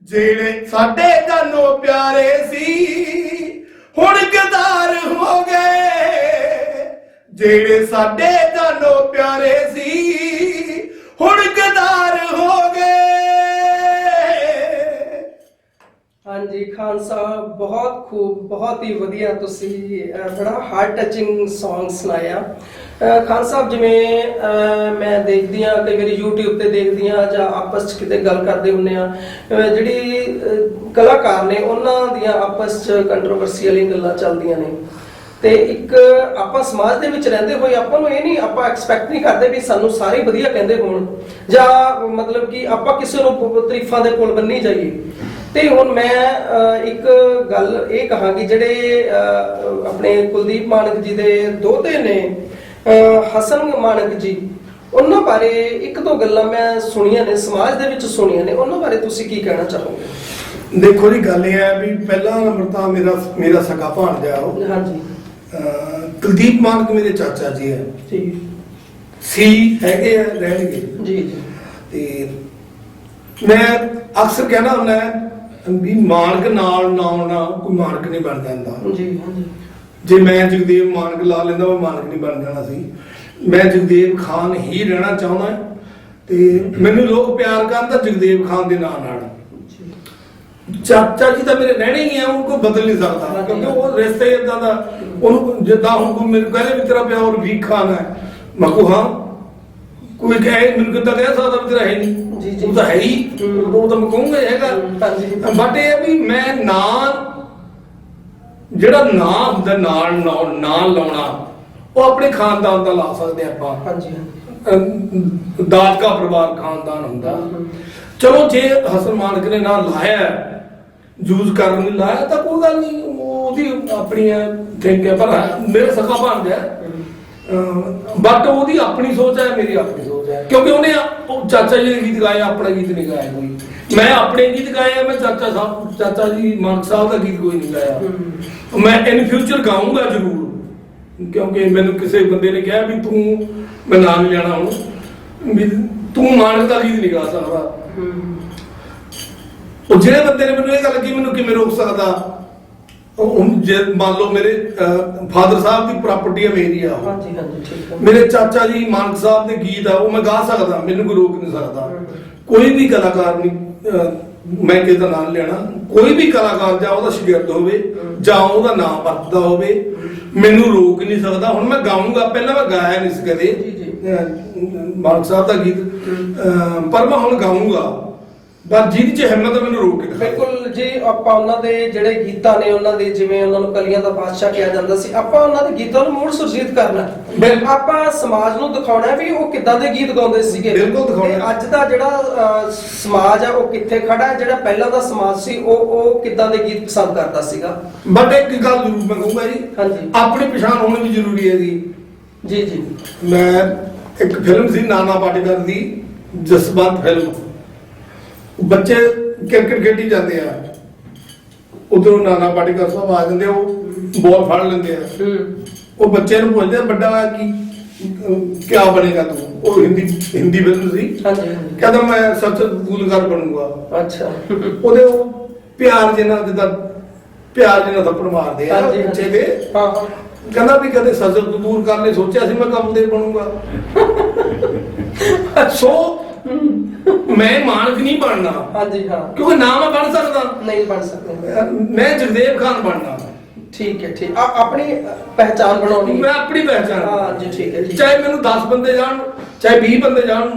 ਜਿਹੜੇ ਸਾਡੇ ਜਾਨੋਂ ਪਿਆਰੇ ਸੀ ਹੁਣ ਗਦਾਰ ਹੋ ਗਏ, ਜਿਹੜੇ ਸਾਡੇ ਜਾਨੋਂ ਪਿਆਰੇ ਸੀ ਹੁਣ ਗਦਾਰ ਹੋ ਗਏ। ਹਾਂਜੀ ਖਾਨ ਸਾਹਿਬ, ਬਹੁਤ ਖੂਬ, ਬਹੁਤ ਹੀ ਵਧੀਆ, ਤੁਸੀਂ ਬੜਾ ਹਾਰਟ ਟੱਚਿੰਗ ਸੌਂਗ ਸੁਣਾਇਆ। ਖਾਨ ਸਾਹਿਬ ਜਿਵੇਂ ਮੈਂ ਦੇਖਦੀ ਹਾਂ ਕਈ ਵਾਰੀ YouTube ਤੇ ਦੇਖਦੀ ਹਾਂ ਜਾਂ ਆਪਸ 'ਚ ਕਿਤੇ ਗੱਲ ਕਰਦੇ ਹੁੰਦੇ ਆ, ਜਿਹੜੀ ਕਲਾਕਾਰ ਨੇ ਉਹਨਾਂ ਦੀਆਂ ਆਪਸ 'ਚ ਕੰਟਰੋਵਰਸੀ ਵਾਲੀਆਂ ਗੱਲਾਂ ਚੱਲਦੀਆਂ ਨੇ, ਤੇ ਇੱਕ ਆਪਾਂ ਸਮਾਜ ਦੇ ਵਿੱਚ ਰਹਿੰਦੇ ਹੋਏ ਆਪਾਂ ਨੂੰ ਇਹ ਨਹੀਂ, ਆਪਾਂ ਐਕਸਪੈਕਟ ਨਹੀਂ ਕਰਦੇ ਵੀ ਸਾਨੂੰ ਸਾਰੇ ਵਧੀਆ ਕਹਿੰਦੇ ਹੋਣ ਜਾਂ ਮਤਲਬ ਕਿ ਆਪਾਂ ਕਿਸੇ ਨੂੰ ਤਾਰੀਫਾਂ ਦੇ ਪੁੱਲ ਬੰਨੀ ਜਾਈਏ। ਤੇ ਹੁਣ ਮੈਂ ਇੱਕ ਗੱਲ ਇਹ ਕਹਾਂਗੀ, ਜਿਹੜੇ ਆਪਣੇ ਕੁਲਦੀਪ ਮਾਨਕ ਜੀ ਦੇ ਦੋਤੇ ਨੇ ਹਸਨ ਮਾਨਕ ਜੀ, ਉਹਨਾਂ ਬਾਰੇ ਇੱਕ ਦੋ ਗੱਲਾਂ ਮੈਂ ਸੁਣੀਆਂ ਨੇ, ਸਮਾਜ ਦੇ ਵਿੱਚ ਸੁਣੀਆਂ ਨੇ, ਉਹਨਾਂ ਬਾਰੇ ਤੁਸੀਂ ਕੀ ਕਹਿਣਾ ਚਾਹੋਗੇ? ਦੇਖੋ ਜੀ ਗੱਲ ਇਹ ਹੈ ਵੀ ਪਹਿਲਾ ਨੰਬਰ ਤਾਂ ਮੇਰਾ ਸਕਾ ਭਾਣਜਾ ਉਹ। ਹਾਂਜੀ। ਕੁਲਦੀਪ ਮਾਨਕ ਮੇਰੇ ਚਾਚਾ ਜੀ ਹੈ ਜੀ, ਸੀ ਹੈਗੇ ਆ, ਰਹਿਣਗੇ ਜੀ। ਤੇ ਮੈਂ ਅਕਸਰ ਕਹਿਣਾ ਹੁੰਦਾ ਵੀ ਮਾਨਕ ਨਾਲ ਨਾ ਆਉਣਾ ਕੋਈ ਮਾਨਕ ਨਹੀਂ ਬਣ ਜਾਂਦਾ ਜੀ। ਹਾਂਜੀ। ਜੇ ਮੈਂ ਜਗਦੇਵ ਮਾਨਕ ਲਾ ਲੈਂਦਾ ਉਹ ਮਾਨਕ ਨਹੀਂ ਬਣ ਜਾਣਾ ਸੀ। ਮੈਂ ਜਗਦੇਵ ਖਾਨ ਹੀ ਰਹਿਣਾ ਚਾਹੁੰਦਾ ਤੇ ਮੈਨੂੰ ਲੋਕ ਪਿਆਰ ਕਰਨ ਤਾਂ ਜਗਦੇਵ ਖਾਨ ਦੇ ਨਾਂ ਨਾਲ। ਚਾਚਾ ਜੀ ਤਾਂ ਮੇਰੇ ਰਹਿਣੇ ਹੀ ਆ, ਉਹਨੂੰ ਕੋਈ ਬਦਲ ਨਹੀਂ ਸਕਦਾ, ਕਿਉਂਕਿ ਉਹ ਰਿਸ਼ਤੇ ਇਦਾਂ ਦਾ। ਉਹਨੂੰ ਜਿੱਦਾਂ ਹੁਣ ਕੋਈ ਮੈਨੂੰ ਕਹਿੰਦੇ ਵੀ ਤੇਰਾ ਪਿਆ ਔਰ ਵੀ ਖਾਣਾ ਹੈ, ਮੈਂ ਕਹੂੰ ਹਾਂ, ਕੋਈ ਕਹੇ ਮੈਨੂੰ ਕਿੱਦਾਂ ਕਹਿ ਸਕਦਾ ਵੀ ਤੇਰਾ ਹੈ ਨਹੀਂ, ਤੂੰ ਤਾਂ ਹੈ ਹੀ, ਉਹ ਤਾਂ ਮੈਂ ਕਹੂੰਗਾ ਹੈਗਾ। ਬਟ ਇਹ ਵੀ ਮੈਂ ਨਾਂ, ਜਿਹੜਾ ਨਾਂ ਹੁੰਦਾ ਨਾਲ ਨਾਂ ਲਾਉਣਾ, ਉਹ ਆਪਣੇ ਖਾਨਦਾਨ ਦਾ ਲਾ ਸਕਦੇ ਆਪਾਂ। ਦਾਦਕਾ ਪਰਿਵਾਰ ਖਾਨਦਾਨ ਹੁੰਦਾ। ਚਲੋ ਜੇ ਹਸਨ ਮਾਨਕ ਨੇ ਨਾਂ ਲਾਇਆ, ਯੂਜ਼ ਕਰਨ ਲਈ ਲਾਇਆ ਤਾਂ ਕੋਈ ਗੱਲ ਨਹੀਂ, ਉਹਦੀ ਆਪਣੀ ਥਿੰਕ ਹੈ। ਪਰ ਮੇਰੇ ਸਖਾ ਬਣ ਗਿਆ, ਬਟ ਉਹਦੀ ਆਪਣੀ ਸੋਚ ਹੈ, ਮੇਰੀ ਆਪਣੀ ਸੋਚ ਹੈ। ਕਿਉਂਕਿ ਉਹਨੇ ਚਾਚਾ ਜੀ ਦੇ ਗੀਤ ਗਾਏ, ਆਪਣਾ ਗੀਤ ਨਹੀਂ ਗਾਇਆ ਕੋਈ। ਮੈਂ ਆਪਣੇ ਗੀਤ ਗਾਏ, ਮੈਂ ਚਾਚਾ ਜੀ ਮਾਨਕ ਸਾਹਿਬ ਦਾ ਗੀਤ ਕੋਈ ਨਹੀਂ ਗਾਇਆ। ਮੈਂ ਇਨ ਫਿਊਚਰ ਗਾਊਂਗਾ ਜ਼ਰੂਰ, ਕਿਉਂਕਿ ਮੈਨੂੰ ਕਿਸੇ ਬੰਦੇ ਨੇ ਕਿਹਾ ਵੀ ਤੂੰ, ਮੈਂ ਨਾਮ ਨਹੀਂ ਲੈਣਾ ਹੁਣ, ਵੀ ਤੂੰ ਮਾਨਕ ਦਾ ਗੀਤ ਨਹੀਂ ਗਾ ਸਕਦਾ। ਉਹ ਜਿਹੜੇ ਬੰਦੇ ਨੇ ਮੈਨੂੰ ਇਹ ਗੱਲ ਕੀ, ਮੈਨੂੰ ਕਿਵੇਂ ਰੋਕ ਸਕਦਾ? ਜੇ ਮੰਨ ਲਓ ਮੇਰੇ ਫਾਦਰ ਸਾਹਿਬ ਦੀ ਪ੍ਰਾਪਰਟੀ ਹੈ, ਮੇਰੀ ਆ, ਮੇਰੇ ਚਾਚਾ ਜੀ ਮਾਨਕ ਸਾਹਿਬ ਦੇ ਗੀਤ ਆ, ਉਹ ਮੈਂ ਗਾ ਸਕਦਾ, ਮੈਨੂੰ ਕੋਈ ਰੋਕ ਨਹੀਂ ਸਕਦਾ। ਕੋਈ ਵੀ ਕਲਾਕਾਰ ਨਹੀਂ, ਮੈਂ ਕਿਸੇ ਦਾ ਨਾਮ ਲੈਣਾ, ਕੋਈ ਵੀ ਕਲਾਕਾਰ ਜਾਂ ਉਹਦਾ ਸ਼ਾਗਿਰਦ ਹੋਵੇ ਜਾਂ ਉਹਦਾ ਨਾਮ ਵਰਤਦਾ ਹੋਵੇ, ਮੈਨੂੰ ਰੋਕ ਨਹੀਂ ਸਕਦਾ। ਹੁਣ ਮੈਂ ਗਾਊਂਗਾ, ਪਹਿਲਾਂ ਮੈਂ ਗਾਇਆ ਨਹੀਂ ਸੀ ਕਦੇ ਮਾਨਕ ਸਾਹਿਬ ਦਾ ਗੀਤ, ਪਰ ਮੈਂ ਹੁਣ ਗਾਊਂਗਾ, ਬਸ ਜਿਹਦੀ ਚ ਹਿੰਮਤ ਮੈਨੂੰ ਰੋਕ ਕੇ। ਬਿਲਕੁਲ ਜੀ, ਆਪਾਂ ਉਹਨਾਂ ਦੇ ਜਿਹੜੇ ਗੀਤਾਂ ਨੇ, ਉਹਨਾਂ ਦੇ ਜਿਵੇਂ ਉਹਨਾਂ ਨੂੰ ਕਲੀਆਂ ਦਾ ਬਾਦਸ਼ਾਹ ਕਿਹਾ ਜਾਂਦਾ ਸੀ, ਆਪਾਂ ਉਹਨਾਂ ਦੇ ਗੀਤਾਂ ਨੂੰ ਮੁੜ ਸੁਰਜੀਤ ਕਰਨਾ, ਆਪਾਂ ਸਮਾਜ ਨੂੰ ਦਿਖਾਉਣਾ ਵੀ ਉਹ ਕਿੱਦਾਂ ਦੇ ਗੀਤ ਗਾਉਂਦੇ ਸੀਗੇ। ਬਿਲਕੁਲ ਦਿਖਾਉਣਾ। ਅੱਜ ਦਾ ਜਿਹੜਾ ਸਮਾਜ ਆ ਉਹ ਕਿੱਥੇ ਖੜਾ ਹੈ, ਜਿਹੜਾ ਪਹਿਲਾਂ ਦਾ ਸਮਾਜ ਸੀ ਉਹ ਕਿੱਦਾਂ ਦੇ ਗੀਤ ਪਸੰਦ ਕਰਦਾ ਸੀਗਾ। ਬਟ ਇੱਕ ਗੱਲ ਜ਼ਰੂਰ ਮੈਂ ਕਹੂੰਗਾ ਜੀ, ਹਾਂਜੀ, ਆਪਣੀ ਪਛਾਣ ਹੋਣੀ ਵੀ ਜ਼ਰੂਰੀ ਹੈ ਜੀ। ਜੀ ਜੀ। ਮੈਂ ਇੱਕ ਫਿਲਮ ਸੀ ਨਾਨਾ ਪਾਟੇਕਰ ਦੀ, ਜਸਵੰਤ ਫਿਲਮ, ਬੱਚੇ ਕ੍ਰਿਕਟ ਖੇਡੀ ਜਾਂਦੇ ਆ, ਉਧਰੋਂ ਨਾਨਾ ਪਾਟੇਕਰ ਸਾਹਿਬ ਆ ਜਾਂਦੇ, ਉਹ ਬਾਲ ਫੜ ਲੈਂਦੇ ਆ, ਉਹ ਬੱਚੇ ਨੂੰ ਪੁੱਛਦੇ ਵੱਡਾ ਹੋਇਆ ਕਿਆ ਬਣੇਗਾ ਤੂੰ? ਉਹ ਹਿੰਦੀ ਫਿਲਮ ਸੀ। ਕਹਿੰਦਾ ਮੈਂ ਸਤਿਗੁਰੂਕਾਰ ਬਣੂੰਗਾ। ਅੱਛਾ। ਉਹਦੇ ਉਹ ਪਿਆਰ ਜਿੰਨਾ ਜਿੱਦਾਂ ਪਿਆਰ ਜਿੰਨਾ ਥੱਪੜ ਮਾਰਦੇ ਆ ਬੱਚੇ ਦੇ। ਕਹਿੰਦਾ ਵੀ ਕਦੇ ਸਤਿਗੁਰੂਕਾਰ ਨੇ ਸੋਚਿਆ ਸੀ ਮੈਂ ਕੰਮ ਦੇ ਬਣੂੰਗਾ। ਸੋ ਮੈਂ ਮਾਨਕ ਨਹੀਂ ਬਣਨਾ। ਹਾਂਜੀ ਹਾਂ, ਕਿਉਂਕਿ ਨਾ ਮੈਂ ਬਣ ਸਕਦਾ ਨਹੀਂ, ਬਣ ਸਕਦਾ ਮੈਂ ਜਗਦੇਵ ਖਾਨ ਬਣਨਾ। ਠੀਕ ਹੈ, ਠੀਕ। ਆਪਣੀ ਪਹਿਚਾਨ ਬਣਾਉਣੀ, ਮੈਂ ਆਪਣੀ ਪਹਿਚਾਨ। ਹਾਂ ਜੀ, ਠੀਕ ਹੈ। ਚਾਹੇ ਮੈਨੂੰ 10 ਬੰਦੇ ਜਾਣ, ਚਾਹੇ 20 ਬੰਦੇ ਜਾਣ,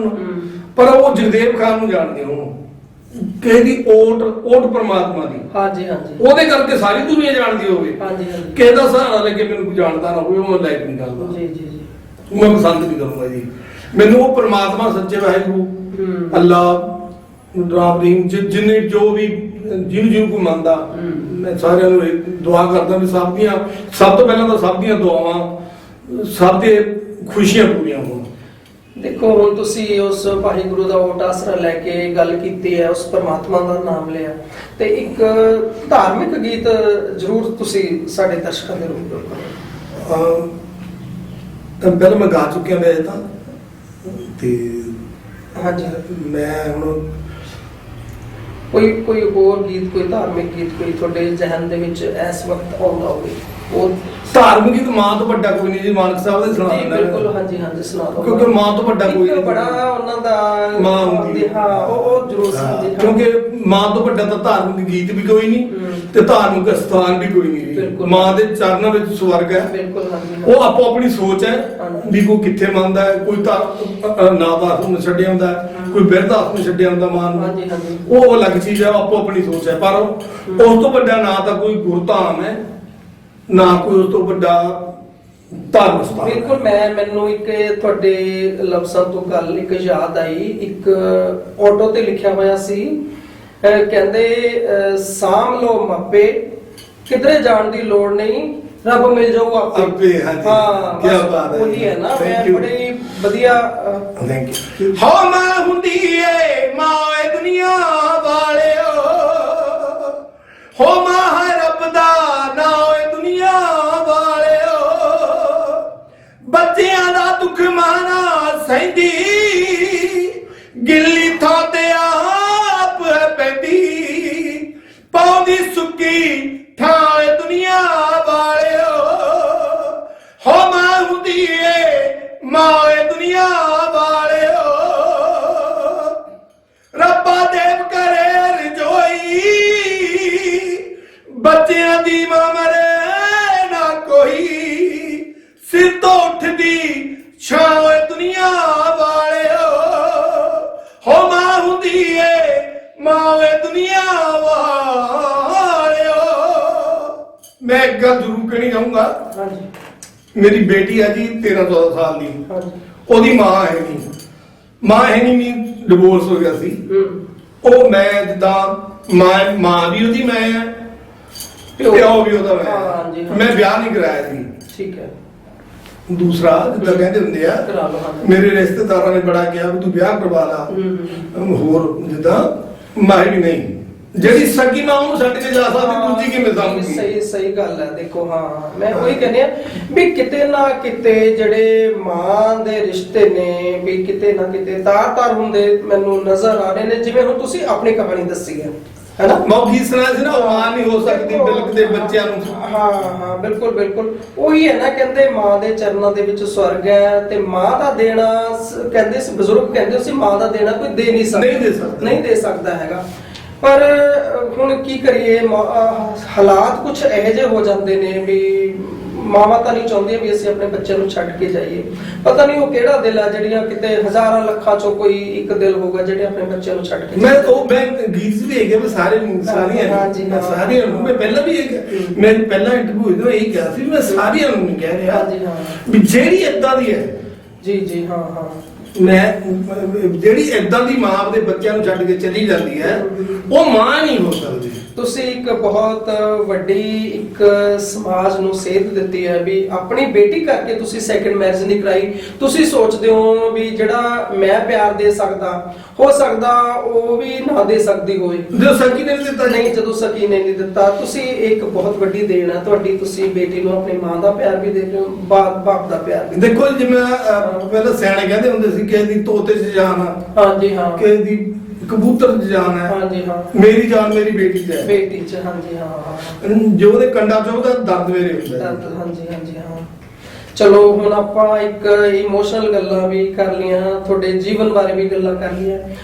ਪਰ ਉਹ ਜਗਦੇਵ ਖਾਨ ਨੂੰ ਜਾਣਦੇ ਹੋ, ਕਿਸੇ ਦੀ ਓਟ ਪਰਮਾਤਮਾ ਦੀ। ਹਾਂਜੀ ਹਾਂਜੀ, ਉਹਦੇ ਕਰਕੇ ਸਾਰੀ ਦੁਨੀਆ ਜਾਣਦੀ ਹੋਵੇ। ਹਾਂਜੀ ਹਾਂਜੀ, ਕਿਸੇ ਦਾ ਸਹਾਰਾ ਲੈ ਕੇ ਮੈਨੂੰ ਕੋਈ ਜਾਣਦਾ ਨਾ ਹੋਵੇ, ਉਹ ਮੈਂ ਲਾਇਕ ਨਹੀਂ ਕਰਦਾ। ਜੀ ਜੀ ਜੀ, ਮੈਂ ਪਸੰਦ ਨਹੀਂ ਕਰੂੰਗਾ ਜੀ। ਮੈਨੂੰ ਉਹ ਪਰਮਾਤਮਾ ਸੱਚੇ ਵਾਹਿਗੁਰੂ ਅੱਲਾ ਰਾਮ ਰਹੀਮ ਜਿੰਨੇ ਜੋ ਵੀ ਜਿਹਨੂੰ ਕੋਈ ਮੰਨਦਾ, ਮੈਂ ਸਾਰਿਆਂ ਨੂੰ ਦੁਆ ਕਰਦਾ ਵੀ ਸਭ ਤੋਂ ਪਹਿਲਾਂ ਤਾਂ ਸਭ ਦੀਆਂ ਦੁਆਵਾਂ, ਸਭ ਦੇ ਖੁਸ਼ੀਆਂ ਪੂਰੀਆਂ ਹੋਣ। ਦੇਖੋ ਹੁਣ ਤੁਸੀਂ ਉਸ ਵਾਹਿਗੁਰੂ ਦਾ ਓਟ ਆਸਰਾ ਲੈ ਕੇ ਗੱਲ ਕੀਤੀ ਹੈ, ਉਸ ਪਰਮਾਤਮਾ ਦਾ ਨਾਮ ਲਿਆ, ਤੇ ਇੱਕ ਧਾਰਮਿਕ ਗੀਤ ਜ਼ਰੂਰ ਤੁਸੀਂ ਸਾਡੇ ਦਰਸ਼ਕਾਂ ਦੇ ਰੂਪ ਕਰੋ। ਪਹਿਲਾਂ ਮੈਂ ਗਾ ਚੁੱਕਿਆ ਮੈਂ ਤਾਂ, ਤੇ ਹਾਂਜੀ ਮੈਂ ਹੁਣ ਕੋਈ ਹੋਰ ਗੀਤ, ਕੋਈ ਧਾਰਮਿਕ ਗੀਤ ਕੋਈ ਤੁਹਾਡੇ ਜ਼ਿਹਨ ਦੇ ਵਿੱਚ ਇਸ ਵਕਤ ਆਉਂਦਾ ਹੋਵੇ? ਉਹ ਧਾਰਮਿਕ ਗੀਤ ਮਾਂ ਤੋਂ ਵੱਡਾ ਕੋਈ ਨਹੀਂ ਜੀ, ਮਾਨਕ ਸਾਹਿਬ ਦੇ ਸੁਣਾ ਦਿੰਦਾ। ਬਿਲਕੁਲ, ਹਾਂਜੀ ਹਾਂਜੀ, ਸੁਣਾ ਦਿਓ। ਕਿਉਂਕਿ ਮਾਂ ਤੋਂ ਵੱਡਾ ਕੋਈ ਨਹੀਂ, ਬੜਾ ਉਹਨਾਂ ਦਾ ਮਾਂ ਹੁੰਦੀ। ਹਾਂ, ਉਹ ਜ਼ਰੂਰ ਸੁਣਦੇ, ਕਿਉਂਕਿ ਮਾਂ ਤੋਂ ਵੱਡਾ ਤਾਂ ਧਾਰਮਿਕ ਗੀਤ ਵੀ ਕੋਈ ਨਹੀਂ ਤੇ ਧਾਰਮਿਕ ਸਥਾਨ ਵੀ ਕੋਈ ਨਹੀਂ। ਮਾਂ ਦੇ ਚਰਨਾਂ ਵਿੱਚ ਸਵਰਗ ਹੈ। ਬਿਲਕੁਲ, ਉਹ ਆਪੋ ਆਪਣੀ ਸੋਚ ਹੈ ਵੀ ਕੋਈ ਕਿੱਥੇ ਮੰਨਦਾ ਹੈ, ਕੋਈ ਤਾਂ ਨਾਦਾਸ ਨੂੰ ਛੱਡਿਆ ਹੁੰਦਾ, ਕੋਈ ਬਿਰਧਾਸ ਨੂੰ ਛੱਡਿਆ ਹੁੰਦਾ ਮਾਂ ਨੂੰ, ਉਹ ਅਲੱਗ ਚੀਜ਼ ਹੈ, ਆਪੋ ਆਪਣੀ ਸੋਚ ਹੈ। ਪਰ ਉਸ ਤੋਂ ਵੱਡਾ ਨਾ ਤਾਂ ਕੋਈ ਗੁਰਧਾਮ ਹੈ, ਨਾ ਕੋਈ ਉਸ ਤੋਂ ਵੱਡਾ ਧਾਰਮਿਕ ਸਥਾਨ। ਬਿਲਕੁਲ, ਮੈਨੂੰ ਇੱਕ ਤੁਹਾਡੇ ਲਫ਼ਜ਼ਾਂ ਤੋਂ ਗੱਲ ਇੱਕ ਯਾਦ ਆਈ। ਇੱਕ ਆਟੋ ਤੇ ਲਿਖਿਆ ਹੋਇਆ ਸੀ, ਕਹਿੰਦੇ ਸਾਂਭ ਲੋ ਮਾਪੇ, ਕਿਧਰੇ ਜਾਣ ਦੀ ਲੋੜ ਨਹੀਂ, ਰੱਬ ਮਿਲ ਜਾਊ ਆਪੇ। ਹਾਂ, ਕੀ ਬਾਤ ਹੈ, ਉਹੀ ਹੈ ਨਾ। ਮੈਂ ਬੜੀ ਵਧੀਆ, ਥੈਂਕ ਯੂ। ਹੋ ਮਾਂ ਹੁੰਦੀ ਏ ਮਾਂ ਏ ਦੁਨੀਆ ਵਾਲਿਓ, ਹੋ ਮਾਂ ਹੈ ਰੱਬ ਦਾ ਨਾਂ ਏ ਦੁਨੀਆ ਵਾਲਿਓ, ਬੱਚਿਆਂ ਦਾ ਦੁੱਖ ਮਾਨਾ ਸਹਿੰਦੀ, ਗਿੱਲੀ ਥਾਂ ਤੇ ਆਪ ਹੈ ਪੈਂਦੀ, ਪਾਉਂਦੀ ਸੁੱਕੀ ਥਾਂ ਏ ਦੁਨੀਆ ਵਾਲਿਓ, ਹੋ ਮਾਂ ਹੁੰਦੀ ਏ ਮਾਂ ਏ ਦੁਨੀਆ ਵਾਲਿਓ, ਰੱਬਾ ਦੇਵ ਕਰੇ ਰਜੋਈ, ਬੱਚਿਆਂ ਦੀ ਮਾਂ ਮਰੇ ਨਾ ਕੋਈ, ਸਿਰ ਤੋਂ ਉੱਠਦੀ ਛਾਂ ਓਏ ਦੁਨੀਆ ਵਾਲਿਓ, ਹੋ ਮਾਂ ਹੁੰਦੀ ਏ ਮਾਂ ਓਏ ਦੁਨੀਆ ਵਾਲਿਓ। ਮੈਂ ਇੱਕ ਗੱਲ ਜ਼ਰੂਰ ਕਹਿਣੀ ਚਾਹੂੰਗਾ, ਮੇਰੀ ਬੇਟੀ ਆ ਜੀ 13-14 ਸਾਲ ਦੀ, ਉਹਦੀ ਮਾਂ ਹੈ ਨਹੀਂ, ਡਿਵੋਰਸ ਹੋ ਗਿਆ ਸੀ। ਉਹ ਮੈਂ ਜਿੱਦਾਂ ਮਾਂ ਵੀ ਉਹਦੀ ਮੈਂ ਹੈ, ਪਿਓ ਵੀ ਉਹਦਾ ਮੈਂ ਵਿਆਹ ਨਹੀਂ ਕਰਾਇਆ ਸੀ। ਠੀਕ ਹੈ। ਦੂਸਰਾ ਜਿੱਦਾਂ ਕਹਿੰਦੇ ਹੁੰਦੇ ਆ, ਮੇਰੇ ਰਿਸ਼ਤੇਦਾਰਾਂ ਨੇ ਬੜਾ ਕਿਹਾ ਵੀ ਤੂੰ ਵਿਆਹ ਕਰਵਾ ਲਾ, ਹੋਰ ਜਿੱਦਾਂ ਮੈਂ ਵੀ ਨਹੀਂ, ਜਿਹੜੀ ਸਕੀ ਮਾਂ ਉਹਨੂੰ ਛੱਡ ਕੇ ਜਾ ਸਕਦੀ, ਦੂਜੀ ਕਿਵੇਂ ਸਾਂਭੂਗੀ? ਸਹੀ ਗੱਲ ਹੈ। ਦੇਖੋ ਹਾਂ, ਮੈਂ ਉਹੀ ਕਹਿੰਦੀ ਆ ਵੀ ਕਿਤੇ ਨਾ ਕਿਤੇ ਜਿਹੜੇ ਮਾਂ ਦੇ ਰਿਸ਼ਤੇ ਨੇ ਵੀ ਕਿਤੇ ਨਾ ਕਿਤੇ ਤਾਰ ਹੁੰਦੇ ਮੈਨੂੰ ਨਜ਼ਰ ਆ ਰਹੇ ਨੇ। ਜਿਵੇਂ ਹੁਣ ਤੁਸੀਂ ਆਪਣੀ ਕਹਾਣੀ ਦੱਸੀ ਹੈ ਹੈਨਾ, ਮੌਖੀ ਸੁਣਾਇਆ ਸੀ ਨਾ, ਉਹ ਮਾਂ ਨਹੀਂ ਹੋ ਸਕਦੀ ਬਿਲਕ ਦੇ ਬੱਚਿਆਂ ਨੂੰ। ਹਾਂ ਬਿਲਕੁਲ ਉਹੀ ਹੈ ਨਾ, ਕਹਿੰਦੇ ਮਾਂ ਦੇ ਚਰਨਾਂ ਦੇ ਵਿੱਚ ਸਵਰਗ ਹੈ, ਤੇ ਮਾਂ ਦਾ ਦੇਣਾ ਕਹਿੰਦੇ ਸੀ ਬਜ਼ੁਰਗ, ਕਹਿੰਦੇ ਸੀ ਮਾਂ ਦਾ ਦੇਣਾ ਕੋਈ ਦੇ ਨਹੀਂ ਦੇ ਸਕਦਾ ਹੈਗਾ। ਪਰ ਹੁਣ ਕੀ ਕਰੀਏ, ਹਾਲਾਤ ਕੁਝ ਇਹੋ ਜਿਹੇ ਹੋ ਜਾਂਦੇ ਨੇ ਵੀ ਮਾਵਾਂ ਤਾਂ ਨਹੀਂ ਚਾਹੁੰਦੀਆਂ ਵੀ ਅਸੀਂ ਆਪਣੇ ਬੱਚਿਆਂ ਨੂੰ ਛੱਡ ਕੇ ਜਾਈਏ। ਪਤਾ ਨਹੀਂ ਉਹ ਕਿਹੜਾ ਦਿਲ ਆ, ਜਿਹੜੀਆਂ ਕਿਤੇ ਹਜ਼ਾਰਾਂ ਲੱਖਾਂ ਚੋਂ ਕੋਈ ਇੱਕ ਦਿਲ ਹੋਊਗਾ ਜਿਹੜੇ ਆਪਣੇ ਬੱਚਿਆਂ ਨੂੰ ਛੱਡ ਕੇ। ਮੈਂ ਗੀਤ ਵੀ ਹੈਗੇ, ਮੈਂ ਸਾਰਿਆਂ ਨੂੰ ਮੈਂ ਪਹਿਲਾਂ ਵੀ ਮੈਂ ਪਹਿਲਾਂ ਇੰਟਰਵਿਊ ਇਹਦਾ ਇਹੀ ਕਿਹਾ ਸੀ, ਮੈਂ ਸਾਰਿਆਂ ਨੂੰ ਨਹੀਂ ਕਹਿ ਰਿਹਾ ਵੀ ਜਿਹੜੀ ਏਦਾਂ ਦੀ ਹੈ ਜੀ ਹਾਂ ਮੈਂ ਜਿਹੜੀ ਏਦਾਂ ਦੀ ਮਾਂ ਆਪਣੇ ਬੱਚਿਆਂ ਨੂੰ ਛੱਡ ਕੇ ਚਲੀ ਜਾਂਦੀ ਹੈ, ਉਹ ਮਾਂ ਨਹੀਂ ਹੋ ਸਕਦੀ। ਤੁਸੀਂ ਇੱਕ ਬਹੁਤ ਵੱਡੀ ਇੱਕ ਸਮਾਜ ਨੂੰ ਸੇਧ ਦਿੱਤੀ ਹੈ ਵੀ ਆਪਣੀ ਬੇਟੀ ਕਰਕੇ ਤੁਸੀਂ ਸੈਕੰਡ ਮੈਰਿਜ ਨਹੀਂ ਕਰਾਈ। ਤੁਸੀਂ ਸੋਚਦੇ ਹੋ ਵੀ ਜਿਹੜਾ ਮੈਂ ਪਿਆਰ ਦੇ ਸਕਦਾ, ਹੋ ਸਕਦਾ ਉਹ ਵੀ ਨਾ ਦੇ ਸਕਦੀ ਹੋਵੇ, ਜਦੋਂ ਸਕੀ ਨੇ ਦਿੱਤਾ ਨਹੀਂ, ਜਦੋਂ ਸਕੀ ਨੇ ਨਹੀਂ ਦਿੱਤਾ। ਤੁਸੀਂ ਇੱਕ ਬਹੁਤ ਵੱਡੀ ਦੇਣ ਹੈ ਤੁਹਾਡੀ, ਤੁਸੀਂ ਬੇਟੀ ਨੂੰ ਆਪਣੀ ਮਾਂ ਦਾ ਪਿਆਰ ਵੀ ਦੇ ਰਹੇ ਹੋ, ਬਾਪ ਦਾ ਪਿਆਰ ਵੀ। ਦੇਖੋ ਜਿਵੇਂ ਪਹਿਲਾਂ ਸਿਆਣੇ ਕਹਿੰਦੇ ਹੁੰਦੇ ਸੀ ਕਿ ਇਹਦੀ ਤੋਤੇ 'ਚ ਜਾਨ ਆ, ਹਾਂਜੀ ਹਾਂ, ਕਿ ਇਹਦੀ ਕਬੂਤਰ 'ਚ ਜਾਨ ਹੈ, ਹਾਂਜੀ ਹਾਂ, ਮੇਰੀ ਜਾਨ ਮੇਰੀ ਬੇਟੀ 'ਚ ਹੈ, ਬੇਟੀ 'ਚ, ਹਾਂਜੀ ਹਾਂ, ਜੋ ਉਹਦੇ ਕੰਡਾ 'ਚ ਉਹਦਾ ਦਰਦ ਮੇਰੇ ਹੁੰਦਾ ਹੈ। ਹਾਂਜੀ ਹਾਂ। ਚਲੋ ਹੁਣ ਆਪਾਂ ਇੱਕ ਇਮੋਸ਼ਨਲ ਗੱਲਾਂ ਵੀ ਕਰ ਲੀਆਂ, ਤੁਹਾਡੇ ਜੀਵਨ ਬਾਰੇ ਵੀ ਗੱਲਾਂ ਕਰ ਲੀਆਂ।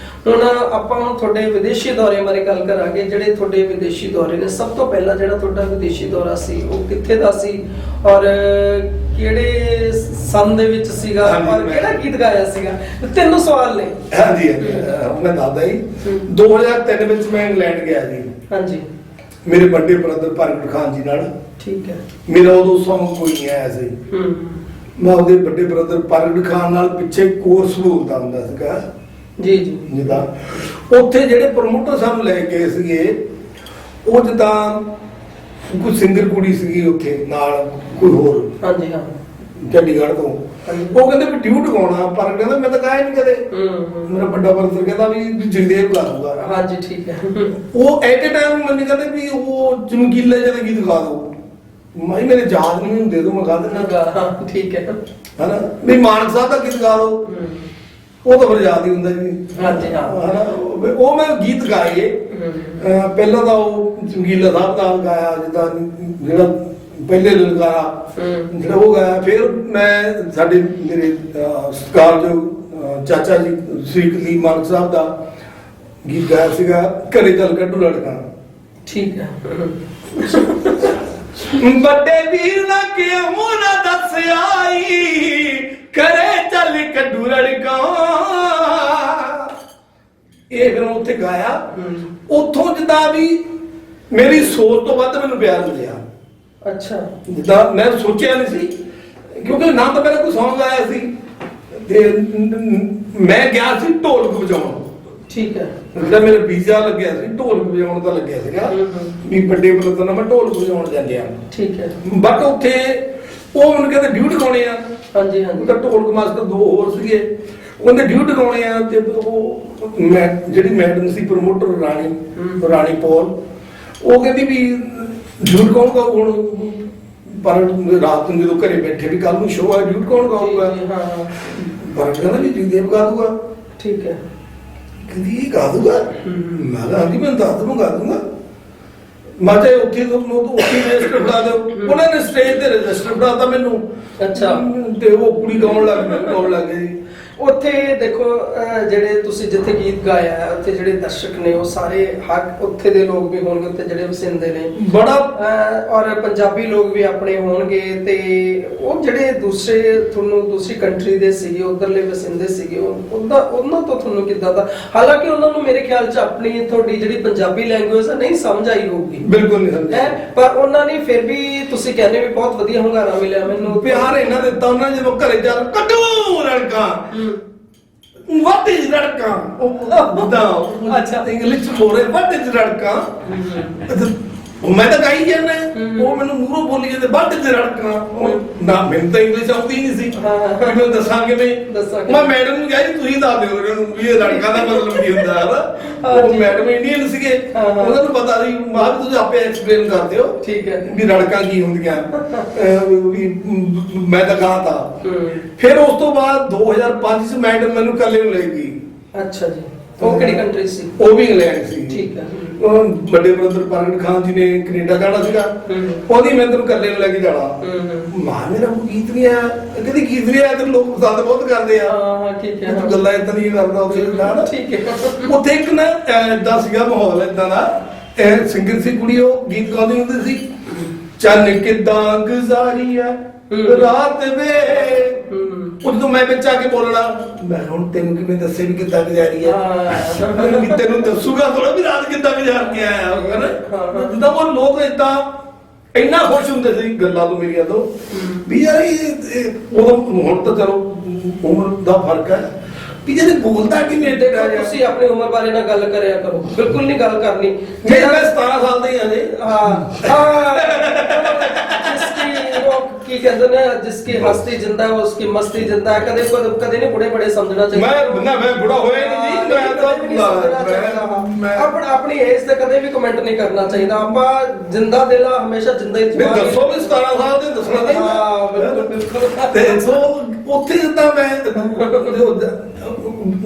ਹੁਣ ਆਪਾਂ ਤੁਹਾਡੇ ਵਿਦੇਸ਼ੀ ਦੌਰੇ ਬਾਰੇ ਗੱਲ ਕਰਾਂਗੇ। ਜਿਹੜੇ ਤੁਹਾਡੇ ਵਿਦੇਸ਼ੀ ਦੌਰੇ ਨੇ, ਸਭ ਤੋਂ ਪਹਿਲਾਂ ਜਿਹੜਾ ਤੁਹਾਡਾ ਵਿਦੇਸ਼ੀ ਦੌਰਾ ਸੀ ਉਹ ਕਿੱਥੇ ਦਾ ਸੀ ਔਰ ਕਿਹੜੇ ਸੰਨ ਦੇ ਵਿੱਚ ਸੀਗਾ ਔਰ ਕਿਹੜਾ ਗੀਤ ਗਾਇਆ ਸੀਗਾ? 3 ਸਵਾਲ ਨੇ। ਹਾਂਜੀ ਮੈਂ ਦੱਸਦਾ ਜੀ, 2003 ਵਿੱਚ ਮੈਂ ਇੰਗਲੈਂਡ ਗਿਆ ਜੀ। ਹਾਂਜੀ, ਮੇਰੇ ਵੱਡੇ ਬ੍ਰਦਰ ਪ੍ਰਗਟ ਖਾਨ ਜੀ ਨਾਲ। ਠੀਕ ਹੈ। ਮੇਰਾ ਉਦੋਂ ਸੌਂਗ ਕੋਈ ਨਹੀਂ ਆਇਆ ਸੀ। ਮੈਂ ਉਹਦੇ ਵੱਡੇ ਬ੍ਰਦਰ ਪ੍ਰਗਟ ਖਾਨ ਨਾਲ ਪਿੱਛੇ ਕੋਰਸ ਬੋਲਦਾ ਹੁੰਦਾ ਸੀਗਾ ਜੀ ਜਿੱਦਾਂ ਉੱਥੇ ਜਿਹੜੇ ਪ੍ਰਮੋਟਰ ਸਾਨੂੰ ਲੈ ਗਏ ਸੀਗੇ, ਉਹ ਜਿੱਦਾਂ ਕੋਈ ਸਿੰਗਰ ਕੁੜੀ ਸੀਗੀ ਉੱਥੇ ਨਾਲ, ਕੋਈ ਹੋਰ, ਹਾਂਜੀ ਹਾਂ, ਚੰਡੀਗੜ੍ਹ ਤੋਂ। ਉਹ ਕਹਿੰਦੇ ਵੀ ਡਿਊਟ ਗਾਉਣਾ, ਪਰ ਕਹਿੰਦਾ ਮੈਂ ਤਾਂ ਗਾਇਆ ਨਹੀਂ ਕਦੇ। ਮੇਰਾ ਵੱਡਾ ਬ੍ਰਦਰ ਕਹਿੰਦਾ ਵੀ ਜਗਦੇਵ ਗਾ ਦੂਗਾ। ਹਾਂਜੀ ਠੀਕ ਹੈ। ਉਹ ਐਟ ਏ ਟਾਈਮ ਮੈਨੂੰ ਕਹਿੰਦੇ ਵੀ ਉਹ ਚਮਕੀਲੇ ਜਿਹੇ ਗੀਤ ਗਾ ਦੋ। ਮੈਂ ਮੇਰੇ ਯਾਦ ਨਹੀਂ ਹੁੰਦੇ, ਤੋਂ ਮੈਂ ਗਾ ਦਿੰਦਾ। ਠੀਕ ਹੈ ਹਨਾ, ਵੀ ਮਾਨਕ ਸਾਹਿਬ ਦਾ ਗੀਤ ਗਾ ਦੋ, ਉਹ ਤਾਂ ਫਿਰ ਯਾਦ ਹੀ ਹੁੰਦਾ ਜੀ। ਹਾਂਜੀ ਹਾਂ, ਹਨਾ, ਉਹ ਮੈਂ ਗੀਤ ਗਾਏ। ਪਹਿਲਾਂ ਤਾਂ ਉਹ ਚਮਕੀਲਾ ਸਾਹਿਬ ਦਾ ਗਾਇਆ, ਜਿੱਦਾਂ ਜਿਹੜਾ ਪਹਿਲੇ ਲਲਕਾਰਾ ਜਿਹੜਾ ਉਹ ਗਾਇਆ। ਫਿਰ ਮੈਂ ਸਾਡੇ ਮੇਰੇ ਸਤਿਕਾਰਯੋਗ ਚਾਚਾ ਜੀ ਸ੍ਰੀ ਕੁਲਦੀਪ ਮਾਨਕ ਸਾਹਿਬ ਦਾ ਗੀਤ ਗਾਇਆ ਸੀਗਾ, ਘਰੇ ਚੱਲ ਕੱਢੂ ਲੜਕਾ। ਠੀਕ ਹੈ। ਵੱਡੇ ਵੀਰ ਨਾ ਕਿਉਂ ਨਾ ਦੱਸ ਆਈ, ਘਰੇ ਚੱਲ ਕੱਢੂ ਲੜਕਾ। ਇਹ ਫਿਰ ਉੱਥੇ ਗਾਇਆ। ਉੱਥੋਂ ਜਿੱਦਾਂ ਵੀ ਮੇਰੀ ਸੋਚ ਤੋਂ ਵੱਧ ਮੈਨੂੰ ਪਿਆਰ ਮਿਲਿਆ। ਅੱਛਾ, ਜਿੱਦਾਂ ਮੈਂ ਸੋਚਿਆ ਨਹੀਂ ਸੀ, ਕਿਉਂਕਿ ਨਾ ਤਾਂ ਮੇਰਾ ਕੋਈ ਸੌਂਗ ਆਇਆ ਸੀ ਤੇ ਮੈਂ ਗਿਆ ਸੀ ਢੋਲਕ ਵਜਾਉਣ। ਠੀਕ ਹੈ। ਜਿਹੜਾ ਮੇਰਾ ਵੀਜ਼ਾ ਲੱਗਿਆ ਸੀ ਢੋਲਕ ਵਜਾਉਣ ਦਾ ਲੱਗਿਆ ਸੀਗਾ ਵੀ ਵੱਡੇ ਬ੍ਰਦਰ ਨਾਲ ਮੈਂ ਢੋਲਕ ਵਜਾਉਣ ਜਾਂਦੇ ਆ। ਠੀਕ ਹੈ। ਬਟ ਉੱਥੇ ਉਹ ਮੈਨੂੰ ਕਹਿੰਦੇ ਡਿਊਟ ਗਾਉਣੇ ਆ। ਹਾਂਜੀ ਹਾਂਜੀ। ਉਹਦਾ ਢੋਲਕ ਮਾਸਟਰ 2 ਹੋਰ ਸੀਗੇ, ਉਹਨੇ ਡਿਊਟ ਗਾਉਣੇ ਆ। ਤੇ ਉਹ ਮੈਂ ਜਿਹੜੀ ਮੈਡਮ ਸੀ ਪ੍ਰਮੋਟਰ ਰਾਣੀ ਪੌਲ, ਉਹ ਕਹਿੰਦੀ ਵੀ ਡਿਊਟ ਕੌਣ ਗਾਊ ਹੁਣ, ਪਰ ਰਾਤ ਨੂੰ ਜਦੋਂ ਘਰੇ ਬੈਠੇ ਵੀ ਕੱਲ ਨੂੰ ਸ਼ੋਅ ਆ, ਡਿਊਟ ਕੌਣ ਗਾਊਗਾ? ਪਰ ਕਹਿੰਦਾ ਵੀ ਜਗਦੇਵ ਗਾ ਦੂਗਾ। ਠੀਕ ਹੈ। ਕਹਿੰਦੀ ਇਹ ਗਾ ਦੂਗਾ? ਮੈਂ ਕਿਹਾ ਹਾਂਜੀ ਮੈਂ ਦੱਸ ਦੂੰਗਾ, ਗਾ ਦੂੰਗਾ। ਮੈਂ ਚਾਹੇ ਉੱਥੇ ਰਜਿਸਟਰ ਫੜਾ ਦਿਓ। ਉਹਨਾਂ ਨੇ ਸਟੇਜ ਤੇ ਰਜਿਸਟਰ ਫੜਾਤਾ ਮੈਨੂੰ। ਅੱਛਾ। ਤੇ ਉਹ ਕੁੜੀ ਗਾਉਣ ਲੱਗ ਗਈ। ਉੱਥੇ ਦੇਖੋ ਜਿਹੜੇ ਤੁਸੀਂ ਜਿੱਥੇ ਗੀਤ ਗਾਇਆ ਹੈ, ਉੱਥੇ ਜਿਹੜੇ ਦਰਸ਼ਕ ਨੇ ਉਹ ਸਾਰੇ ਹਰ ਉੱਥੇ ਦੇ ਲੋਕ ਵੀ ਹੋਣਗੇ ਉੱਥੇ ਜਿਹੜੇ ਵਸਿੰਦੇ ਨੇ ਬੜਾ ਔਰ ਪੰਜਾਬੀ ਲੋਕ ਵੀ ਆਪਣੇ ਹੋਣਗੇ, ਤੇ ਉਹ ਜਿਹੜੇ ਦੂਸਰੇ ਤੁਹਾਨੂੰ ਦੂਸਰੀ ਕੰਟਰੀ ਦੇ ਸੀਗੇ ਉਧਰਲੇ ਵਸਿੰਦੇ ਸੀਗੇ ਉਹਨਾਂ ਤੋਂ ਤੁਹਾਨੂੰ ਕਿੱਦਾਂ ਦਾ, ਹਾਲਾਂਕਿ ਉਹਨਾਂ ਨੂੰ ਮੇਰੇ ਖਿਆਲ 'ਚ ਆਪਣੀ ਤੁਹਾਡੀ ਜਿਹੜੀ ਪੰਜਾਬੀ ਲੈਂਗੁਏਜ ਨਹੀਂ ਸਮਝ ਆਈ ਹੋਊਗੀ, ਬਿਲਕੁਲ ਨਹੀਂ ਸਮਝਿਆ ਪਰ ਉਹਨਾਂ ਨੇ ਫਿਰ ਵੀ ਤੁਸੀਂ ਕਹਿੰਦੇ ਵੀ ਬਹੁਤ ਵਧੀਆ ਹੁੰਗਾਰਾ ਮਿਲਿਆ ਮੈਨੂੰ, ਪਿਆਰ ਇਹਨਾਂ ਦਿੱਤਾ ਉਹਨਾਂ ਜਦੋਂ ਘਰੇ ਜਾ ਕੱਢੋ ਲੜਕਾ what is ਲੜਕਾ ਉਹ ਅੱਛਾ ਇੰਗਲਿਸ਼ ਬੋਲੇ what is ਲੜਕਾ ਮੈਂ ਤਾਂ ਗਾਈ ਜਾਂਦਾ ਉਹ ਮੈਨੂੰ ਮੂਹਰੋਂ ਬੋਲੀ ਜਾਂਦੇ what is ਲੜਕਾ ਨਾ ਮੈਨੂੰ ਤਾਂ ਇੰਗਲਿਸ਼ ਆਉਂਦੀ ਨਹੀਂ ਸੀ ਮੈਨੂੰ ਦੱਸਾਂਗੇ ਨਹੀਂ ਮੈਂ ਮੈਡਮ ਨੂੰ ਕਿਹਾ ਜੀ ਤੁਸੀਂ ਦੱਸ ਦਿਓ ਉਹਨਾਂ ਨੂੰ ਵੀ ਇਹ ਲੜਕਾ ਦਾ ਮਤਲਬ ਕੀ ਹੁੰਦਾ ਹੈ ਉਹ ਮੈਡਮ ਇੰਡੀਅਨ ਸੀਗੇ ਉਹਨਾਂ ਨੂੰ ਪਤਾ ਸੀ ਮਾਂ ਵੀ ਤੁਸੀਂ ਆਪੇ ਐਕਸਪਲੇਨ ਕਰ ਦਿਓ ਠੀਕ ਹੈ ਵੀ ਲੜਕਾ ਕੀ ਹੁੰਦੀਆਂ ਵੀ ਮੈਂ ਤਾਂ ਕਹਾ ਤਾ ਫਿਰ ਉਸ ਤੋਂ ਬਾਅਦ 2005 ਚ ਮੈਡਮ ਮੈਨੂੰ ਕੱਲੇ ਨੂੰ ਲੈ ਗਈ ਅੱਛਾ ਜੀ ਉਹ ਕਿਹੜੀ ਕੰਟਰੀ ਸੀ ਉਹ ਵੀ ਇੰਗਲੈਂਡ ਸੀ ਠੀਕ ਹੈ ਉਹ ਵੱਡੇ ਬ੍ਰਦਰ ਪ੍ਰਗਟ ਖਾਨ ਜੀ ਨੇ ਕੈਨੇਡਾ ਜਾਣਾ ਸੀਗਾ ਉਹਦੀ ਮੈਂ ਤੈਨੂੰ ਕੱਲੇ ਨੂੰ ਲੈ ਕੇ ਜਾਣਾ ਮਾਂ ਮੇਰਾ ਗੀਤ ਨਹੀਂ ਆ ਕਹਿੰਦੀ ਗੀਤ ਨਹੀਂ ਆ ਤੇ ਲੋਕ ਪਸੰਦ ਬਹੁਤ ਕਰਦੇ ਆ ਹਾਂ ਠੀਕ ਹੈ ਤੂੰ ਗੱਲਾਂ ਇਦਾਂ ਨਹੀਂ ਕਰਦਾ ਉਹਦੇ ਨਾਲ ਠੀਕ ਹੈ ਉੱਥੇ ਇੱਕ ਨਾ ਏਦਾਂ ਸੀਗਾ ਮਾਹੌਲ ਇਦਾਂ ਦਾ ਇਹ ਸਿੰਗਰ ਸੀ ਕੁੜੀ ਉਹ ਗੀਤ ਗਾਉਂਦੀ ਹੁੰਦੀ ਸੀ ਚੰਨ ਕਿਦਾਂ ਗੁਜ਼ਾਰੀ ਆ ਰਾਤ ਵੇ ਉਦੋਂ ਮੈਂ ਵਿੱਚ ਆ ਕੇ ਬੋਲਣਾ ਮੈਂ ਹੁਣ ਤੈਨੂੰ ਕਿਵੇਂ ਦੱਸੇ ਵੀ ਕਿੱਦਾਂ ਗੁਜ਼ਾਰੀ ਆ ਵੀ ਤੈਨੂੰ ਦੱਸੂਗਾ ਥੋੜਾ ਵੀ ਰਾਤ ਕਿੱਦਾਂ ਗੁਜ਼ਾਰ ਕੇ ਆਇਆ ਹੋਗਾ ਨਾ ਜਿੱਦਾਂ ਉਹ ਲੋਕ ਏਦਾਂ ਇੰਨਾ ਖੁਸ਼ ਹੁੰਦੇ ਸੀ ਗੱਲਾਂ ਤੋਂ ਮੇਰੀਆਂ ਤੋਂ ਵੀ ਯਾਰ ਇਹ ਉਦੋਂ ਹੁਣ ਤਾਂ ਚਲੋ ਉਮਰ ਦਾ ਫਰਕ ਹੈ ਵੀ ਜਿਹੜੇ ਬੋਲਦਾ ਕਿ ਮੇਰੇ ਤੇ ਤੁਸੀਂ ਆਪਣੀ ਉਮਰ ਬਾਰੇ ਨਾ ਗੱਲ ਕਰਿਆ ਕਰੋ ਬਿਲਕੁਲ ਨਹੀਂ ਗੱਲ ਕਰਨੀ ਜੇ ਮੈਂ 17 ਸਾਲ ਦਾ ਹੀ ਆ ਜੇ ਕੀ ਕਹਿੰਦੇ ਨੇ ਜਿਸकी हस्ती जिंदा है उसकी मस्ती जिंदा है कदे नहीं बड़े समझना चाहिए मैं बुढ़ा होया नहीं जी मैं अपनी एज ਤੇ ਕਦੇ ਵੀ ਕਮੈਂਟ ਨਹੀਂ ਕਰਨਾ ਚਾਹੀਦਾ ਆਪਾਂ ਜਿੰਦਾ ਦਿਲ ਆ ਹਮੇਸ਼ਾ ਜਿੰਦਾ ਹੀ ਦੱਸੋ ਵੀ 17 ਸਾਲ ਦੇ ਦੱਸਣਾ ਚਾਹੀਦਾ ਹਾਂ ਬਿਲਕੁਲ ਤੇ ਸੋ ਉੱਥੇ ਜਿੱਦਾਂ ਮੈਂ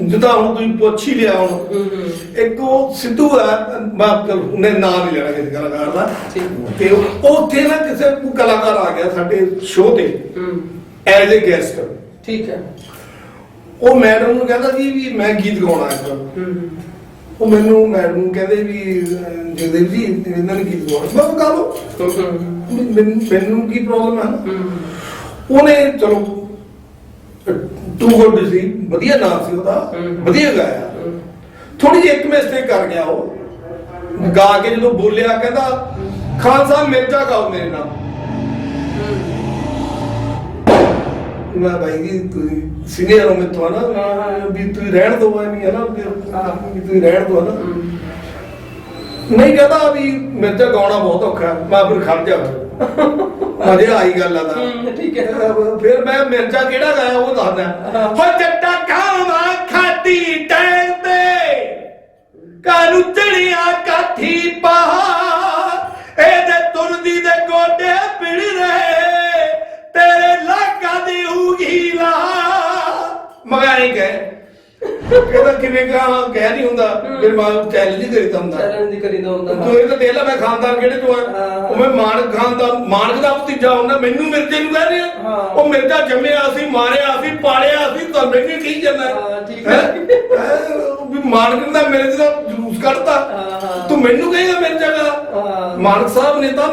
ਜਿੱਦਾਂ ਹੁਣ ਤੁਸੀਂ ਪੁੱਛ ਹੀ ਲਿਆ ਹੁਣ ਇੱਕ ਉਹ ਸਿੱਧੂ ਆ ਬਾਪ ਚਲ ਉਹਨੇ ਨਾਮ ਨਹੀਂ ਲੈਣਾ ਕਿਸੇ ਕਲਾਕਾਰ ਦਾ ਤੇ ਉੱਥੇ ਨਾ ਕਿਸੇ ਕਲਾਕਾਰ ਆ ਗਿਆ ਸਾਡੇ ਸ਼ੋਅ ਤੇ ਐਜ਼ ਏ ਗੈਸਟ ਠੀਕ ਹੈ ਉਹ ਮੈਡਮ ਨੂੰ ਕਹਿੰਦਾ ਜੀ ਵੀ ਮੈਂ ਗੀਤ ਗਾਉਣਾ ਹੈ ਉਹ ਮੈਨੂੰ ਮੈਡਮ ਨੂੰ ਕਹਿੰਦੇ ਵੀ ਜਗਦੇਵ ਜੀ ਇਹਨਾਂ ਨੇ ਗੀਤ ਗਾਉਣਾ ਮੈਂ ਗਾ ਲਓ ਮੈਨੂੰ ਕੀ ਪ੍ਰੋਬਲਮ ਹੈ ਉਹਨੇ ਚਲੋ ਟੂ ਗੁੱਡ ਸੀ ਵਧੀਆ ਨਾਮ ਸੀ ਉਹਦਾ ਵਧੀਆ ਗਾਇਆ ਥੋੜੀ ਜਿਹੀ ਇੱਕ ਮਿਸਟੇਕ ਕਰ ਗਿਆ ਉਹ ਗਾ ਕੇ ਜਦੋਂ ਬੋਲਿਆ ਕਹਿੰਦਾ ਖਾਨ ਸਾਹਿਬ ਮਿਰਜ਼ਾ ਗਾਓ ਮੇਰੇ ਨਾਲ ਮੈਂ ਭਾਈ ਜੀ ਤੁਸੀਂ ਸੀਨੀਅਰ ਹੋ ਮੇਥੋਂ ਨਾ ਵੀ ਤੁਸੀਂ ਰਹਿਣ ਦੋ ਐਵੇਂ ਹੈ ਨਾ ਵੀ ਤੁਸੀਂ ਰਹਿਣ ਦੋ ਨਾ ਨਹੀਂ ਕਹਿੰਦਾ ਵੀ ਮਿਰਜ਼ਾ ਗਾਉਣਾ ਬਹੁਤ ਔਖਾ ਮੈਂ ਫਿਰ ਖੜ ਜਾ ਅਜੇ ਆਈ ਗੱਲ ਆਦਾ ਠੀਕ ਹੈ ਫਿਰ ਮੈਂ ਮਿਰਜ਼ਾ ਕਿਹੜਾ ਗਾਇਆ ਉਹ ਦੱਸਦਾ ਹੋ ਜੱਟਾ ਖਾਵਾ ਖਾਤੀ ਟੈਂ ਤੇ ਕਾਨੂੰ ਚੜਿਆ ਕਾਠੀ ਪਾ ਇਹਦੇ ਤੁਰਦੀ ਦੇ ਗੋਡੇ ਪਿੜ ਰਹੇ ਤੇਰੇ ਲਾਗਾ ਦੀ ਉਗੀਲਾ ਮਗਾਈ ਗਏ ਕਹਿੰਦਾ ਕਿਵੇਂ ਕਹਿ ਨਹੀਂ ਹੁੰਦਾ ਫਿਰ ਮੈਂ ਚੈਲੰਜ ਹੀ ਕਰੀਦਾ ਹੁੰਦਾ ਤੂੰ ਇਹ ਤਾਂ ਦੇਖ ਲੈ ਮੈਂ ਖਾਨਦਾਨ ਕਿਹੜੇ ਤੋਂ ਆ ਉਹ ਮੈਂ ਮਾਨਕ ਖਾਨਦਾਨ ਮਾਨਕ ਦਾ ਭਤੀਜਾ ਹੁੰਦਾ ਮੈਨੂੰ ਮਿਰਜ਼ੇ ਨੂੰ ਕਹਿ ਰਿਹਾ ਉਹ ਮਿਰਜ਼ਾ ਜੰਮਿਆ ਸੀ ਮਾਰਿਆ ਸੀ ਪਾਲਿਆ ਸੀ ਤਾਂ ਮੈਨੂੰ ਕਹੀ ਜਾਂਦਾ ਠੀਕ ਹੈ ਵੀ ਮਾਨਕ ਦਾ ਮੇਰੇ ਦਾ ਜਲੂਸ ਕੱਢਤਾ ਤੂੰ ਮੈਨੂੰ ਕਹੇਗਾ ਮਿਰਜ਼ਾ ਦਾ ਮਾਨਕ ਸਾਹਿਬ ਨੇ ਤਾਂ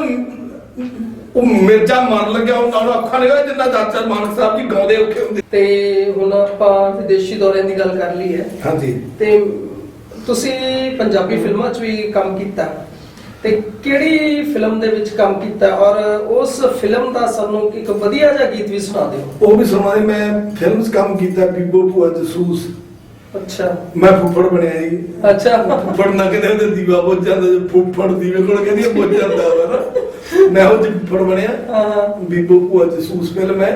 ਉਹ ਮਿਰਜ਼ਾ ਮਰਨ ਲੱਗਿਆ ਉਹਨਾਂ ਅੱਖਾਂ ਨਿਕਲ ਜਿੰਨਾ ਚਾਚਾ ਮਾਨਕ ਸਾਹਿਬ ਜੀ ਗਾਉਂਦੇ ਔਖੇ ਹੁੰਦੇ ਤੇ ਹੁਣ ਆਪਾਂ ਵਿਦੇਸ਼ੀ ਦੌਰਿਆਂ ਦੀ ਗੱਲ ਕਰ ਲਈ ਹੈ ਹਾਂਜੀ ਤੇ ਤੁਸੀਂ ਪੰਜਾਬੀ ਫਿਲਮਾਂ 'ਚ ਵੀ ਕੰਮ ਕੀਤਾ ਤੇ ਕਿਹੜੀ ਫਿਲਮ ਦੇ ਵਿੱਚ ਕੰਮ ਕੀਤਾ ਔਰ ਉਸ ਫਿਲਮ ਦਾ ਸਾਨੂੰ ਇੱਕ ਵਧੀਆ ਜਿਹਾ ਗੀਤ ਵੀ ਸੁਣਾ ਦਿਓ ਉਹ ਵੀ ਸੁਣਾਏ ਮੈਂ ਫਿਲਮ 'ਚ ਕੰਮ ਕੀਤਾ ਬੀਬੋ ਭੂਆ ਜਸੂਸ ਅੱਛਾ ਮੈਂ ਫੁੱਫੜ ਬਣਿਆ ਜੀ ਅੱਛਾ ਫੁੱਫੜ ਨਾ ਕਹਿੰਦੇ ਉਹਦੇ ਦੀਵਾ ਬੁੱਝ ਜਾਂਦਾ ਫੁੱਫੜ ਦੀਵੇ ਕੋਲ ਕਹਿੰਦੀ ਬੁੱਝ ਜਾਂਦਾ ਵਾ ਮੈਂ ਉਹ ਫੁੱਫੜ ਬਣਿਆ ਬੀਬੋ ਭੂਆ ਜਸੂਸ ਫਿਲਮ ਹੈ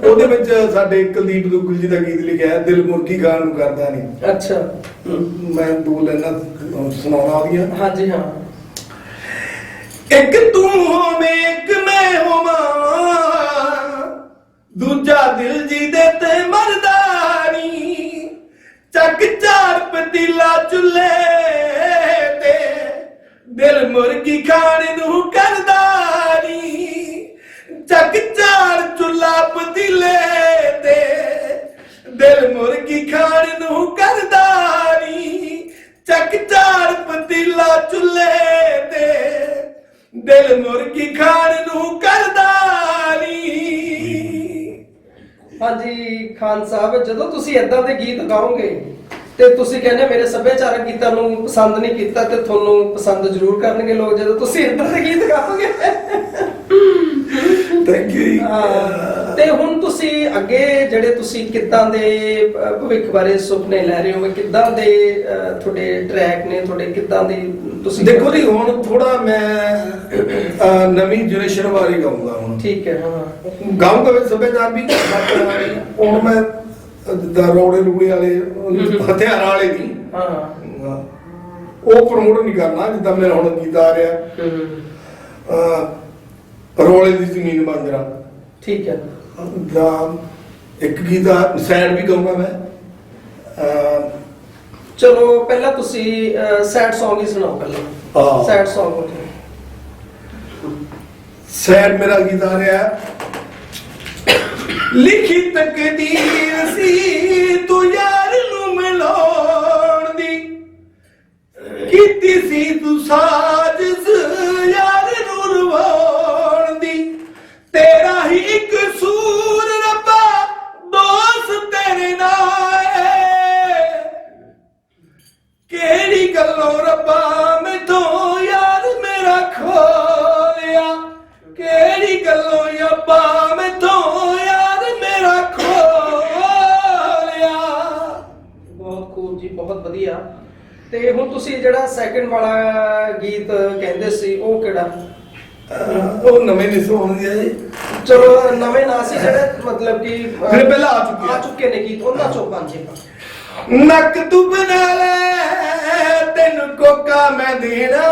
ਉਹਦੇ ਵਿੱਚ ਸਾਡੇ ਕੁਲਦੀਪ ਦੁੱਗਲ ਜੀ ਦਾ ਗੀਤ ਲਿਖਿਆ ਹੈ ਦਿਲ ਮੁਰਗੀ ਗਾਣ ਨੂੰ ਕਰਦਾ ਨਹੀਂ ਅੱਛਾ ਮੈਂ ਦੋ ਲਾਈਨਾਂ ਸੁਣਾਉਣਾ ਉਹਦੀਆਂ ਹਾਂਜੀ ਹਾਂ ਇੱਕ ਤੂੰ ਹੋਵੇਂ ਇੱਕ ਮੈਂ ਹੋਵਾਂ ਦੂਜਾ ਦਿਲ ਜੀ ਦੇ ਤੇ ਮਰਦਾ ਨਹੀਂ ਚੱਕ ਚਾਰ ਪਤੀਲਾ ਚੁੱਲੇ ਤੇ ਦਿਲ ਮੁਰਗੀ ਖਾਣ ਨੂੰ ਕਰਦਾ ਨਹੀਂ ਚੱਕ ਚਾਰ ਚੁੱਲਾ ਪਤੀਲੇ ਤੇ ਦਿਲ ਮੁਰਗੀ ਹੋਰ ਕੀ ਖਾਣ ਨੂੰ ਕਰਦਾ ਨੀ। ਹਾਂਜੀ ਖਾਨ ਸਾਹਿਬ, ਜਦੋਂ ਤੁਸੀਂ ਇਦਾਂ ਦੇ ਗੀਤ ਗਾਓਗੇ ਤੇ ਤੁਸੀਂ ਕਹਿੰਦੇ ਮੇਰੇ ਸੱਭਿਆਚਾਰਕ ਗੀਤਾਂ ਨੂੰ ਪਸੰਦ ਨਹੀਂ ਕੀਤਾ, ਤੇ ਤੁਹਾਨੂੰ ਪਸੰਦ ਜ਼ਰੂਰ ਕਰਨਗੇ ਲੋਕ ਜਦੋਂ ਤੁਸੀਂ ਇਦਾਂ ਦੇ ਗੀਤ ਗਾਓਗੇ। Thank you. ਤੇ ਹੁਣ ਤੁਸੀਂ ਅੱਗੇ ਜਿਹੜੇ ਤੁਸੀਂ ਕਿੱਦਾਂ ਦੇ ਭਵਿੱਖ ਬਾਰੇ ਸੁਪਨੇ ਲੈ ਰਹੇ ਹੋ, ਕਿੱਦਾਂ ਦੇ ਤੁਹਾਡੇ ਟਰੈਕ ਨੇ, ਤੁਹਾਡੇ ਕਿੱਦਾਂ ਦੀ ਤੁਸੀਂ? ਦੇਖੋ ਜੀ, ਹੁਣ ਥੋੜਾ ਮੈਂ ਨਵੀਂ ਜਨਰੇਸ਼ਨ ਬਾਰੇ ਗਾਉਂਗਾ ਹੁਣ। ਠੀਕ ਹੈ। ਹਾਂ ਗਾਉਂਗਾ ਵਿੱਚ ਸੱਭਿਆਚਾਰ ਵੀ। ਹੁਣ ਮੈਂ ਰੋੜੇ ਰੂੜੇ ਵਾਲੇ ਹਥਿਆਰਾਂ ਵਾਲੇ ਨਹੀਂ, ਹਾਂ ਉਹ ਪ੍ਰਮੋਟ ਨਹੀਂ ਕਰਨਾ। ਜਿੱਦਾਂ ਮੇਰਾ ਹੁਣ ਗੀਤ ਆ ਰਿਹਾ ਰੋਲੇ ਦੀ ਜ਼ਮੀਨ ਮਾਂਜਰਾ। ਠੀਕ ਹੈ। ਜਾਂ ਇੱਕ ਗੀਤ ਸੈਡ ਵੀ ਗਾਉਂਗਾ ਮੈਂ। ਚਲੋ ਪਹਿਲਾਂ ਤੁਸੀਂ ਸੈਡ Song ਹੀ ਸੁਣਾਓ ਪਹਿਲਾਂ। ਸੈਡ Song ਹੋ ਜਾਏ। ਸੈਡ ਮੇਰਾ ਗੀਤ ਆ ਰਿਹਾ ਲਿਖੀ ਤਕਦੀਰ ਸੀ ਤੂੰ ਯਾਰ ਨੂੰ ਮਿਲਾਉਣ ਦੀ, ਕੀਤੀ ਸੀ ਤੂੰ ਸਾਜ਼ਿਸ਼ ਯਾਰ ਨੂੰ ਰਵਾਉਣ ਦੀ, ਤੇਰਾ ਹੀ ਇੱਕ ਸੂਰ ਰੱਬਾ ਦੋਸਤ ਤੇਰੇ ਨਾਲ ਏ, ਕਿਹੜੀ ਗੱਲੋਂ ਰੱਬਾ ਮੈਥੋਂ ਯਾਰ ਮੇਰਾ ਖੋਲਿਆ, ਕਿਹੜੀ ਗੱਲੋਂ ਰੱਬਾ ਮੈਥੋਂ ਯਾਰ ਮੇਰਾ ਖੋਲਿਆ। ਬਹੁਤ ਖੂਬ ਜੀ, ਬਹੁਤ ਵਧੀਆ। ਤੇ ਹੁਣ ਤੁਸੀਂ ਜਿਹੜਾ ਸੈਕਿੰਡ ਵਾਲਾ ਗੀਤ ਕਹਿੰਦੇ ਸੀ ਉਹ ਕਿਹੜਾ? ਉਹ ਨਵੇਂ ਨਹੀਂ ਸੁਣਦੇ ਆ ਜੀ। ਚਲੋ ਨਵੇਂ ਨਾ ਸੀ ਜਿਹੜੇ ਮਤਲਬ ਕਿ ਫਿਰ ਪਹਿਲਾਂ ਆ ਚੁੱਕੇ ਨੇ ਗੀਤ, ਉਹਨਾਂ ਚੋਂ ਪੰਜੇ ਨੱਕ ਤੂੰ ਬਣਾ ਲੈ ਤੈਨੂੰ ਕੋਕਾ ਮੈਂ ਦੇਣਾ,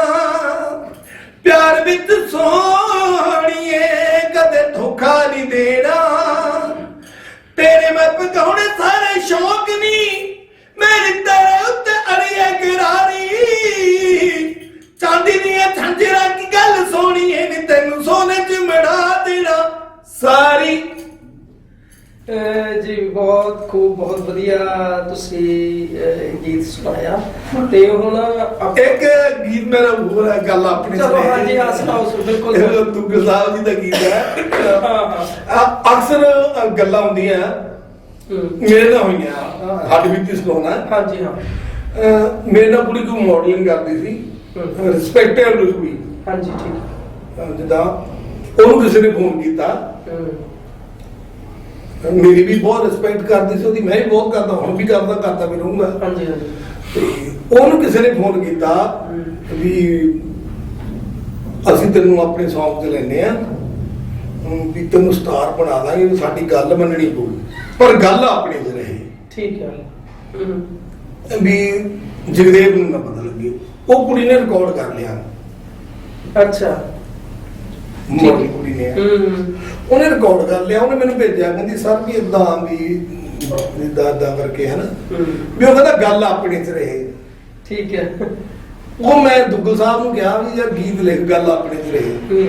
ਪਿਆਰ ਵਿੱਚ ਸੋਹਣੀਏ ਕਦੇ ਧੋਖਾ ਨਹੀਂ ਦੇਣਾ, ਤੇਰੇ ਮੈਂ ਪਕਾਉਣੇ ਸਾਰੇ ਸ਼ੌਕ ਨਹੀਂ, ਮੇਰੀ ਤੇਰੇ ਉੱਤੇ ਅੜੀਏ ਗਰਾਰੀ, ਚਾਂਦੀ ਦੀਆਂ ਝਾਂਜਰਾਂ ਕੀ ਗੱਲ ਸੋਹਣੀਏ ਨੀ ਤੈਨੂੰ ਸੋਨੇ ਚ ਮੜਾ ਦੇਣਾ ਸਾਰੀ। ਜੀ ਬਹੁਤ ਖੂਬ, ਬਹੁਤ ਵਧੀਆ ਤੁਸੀਂ ਗੀਤ ਸੁਣਾਇਆ। ਤੇ ਹੁਣ ਇੱਕ ਗੀਤ ਮੇਰਾ ਹੋਰ ਹੈ ਗੱਲ ਆਪਣੀ। ਚਲੋ ਹਾਂਜੀ ਹਾਂ ਸੁਣਾਓ। ਬਿਲਕੁਲ ਦੁੱਗਲ ਸਾਹਿਬ ਜੀ ਦਾ ਗੀਤ ਹੈ। ਅਕਸਰ ਗੱਲਾਂ ਹੁੰਦੀਆਂ ਮੇਰੇ ਨਾਲ ਹੋਈਆਂ, ਹੱਡ ਬੀਤੀ ਸੁਣਾਉਣਾ। ਹਾਂਜੀ ਹਾਂ। ਮੇਰੇ ਨਾਲ ਕੁੜੀ ਕੋਈ ਮਾਡਲਿੰਗ ਕਰਦੀ ਸੀ, ਰਿਸਪੈਕਟੇਬਲ ਕੋਈ। ਹਾਂਜੀ ਠੀਕ। ਜਿੱਦਾਂ ਉਹਨੂੰ ਕਿਸੇ ਨੇ ਫੋਨ ਕੀਤਾ, ਮੇਰੀ ਵੀ ਬਹੁਤ ਰਿਸਪੈਕਟ ਕਰਦੀ ਸੀ ਉਹਦੀ, ਮੈਂ ਵੀ ਬਹੁਤ ਕਰਦਾ, ਹੁਣ ਵੀ ਕਰਦਾ ਵੀ ਰਹੂੰਗਾ। ਹਾਂਜੀ ਹਾਂਜੀ। ਤੇ ਉਹਨੂੰ ਕਿਸੇ ਨੇ ਫੋਨ ਕੀਤਾ ਵੀ ਅਸੀਂ ਤੈਨੂੰ ਆਪਣੇ ਸੌਂਗ 'ਚ ਲੈਨੇ ਆ, ਵੀ ਤੈਨੂੰ ਸਟਾਰ ਬਣਾ ਦਾਂਗੇ, ਸਾਡੀ ਗੱਲ ਮੰਨਣੀ ਪਊਗੀ ਪਰ ਗੱਲ ਆਪਣੇ 'ਚ ਰਹੇ। ਠੀਕ ਹੈ। ਵੀ ਜਗਦੇਵ ਨੂੰ ਨਾ ਪਤਾ ਲੱਗੇ। ਉਹ ਕੁੜੀ ਨੇ ਰਿਕਾਰਡ ਕਰ ਲਿਆ। ਅੱਛਾ। ਮੋਟੀ ਕੁੜੀ ਨੇ ਉਹਨੇ ਰਿਕਾਰਡ ਕਰ ਲਿਆ, ਉਹਨੇ ਮੈਨੂੰ ਭੇਜਿਆ, ਕਹਿੰਦੀ ਸਰ ਵੀ ਇਦਾਂ ਵੀ ਦਾਦਾ ਕਰਕੇ ਹੈ ਨਾ, ਵੀ ਉਹ ਕਹਿੰਦਾ ਗੱਲ ਆਪਣੇ 'ਚ ਰਹੇ। ਠੀਕ ਹੈ। ਉਹ ਮੈਂ ਦੁੱਗਲ ਸਾਹਿਬ ਨੂੰ ਕਿਹਾ ਵੀ ਯਾਰ ਗੀਤ ਲਿਖ ਗੱਲ ਆਪਣੇ 'ਚ ਰਹੇ।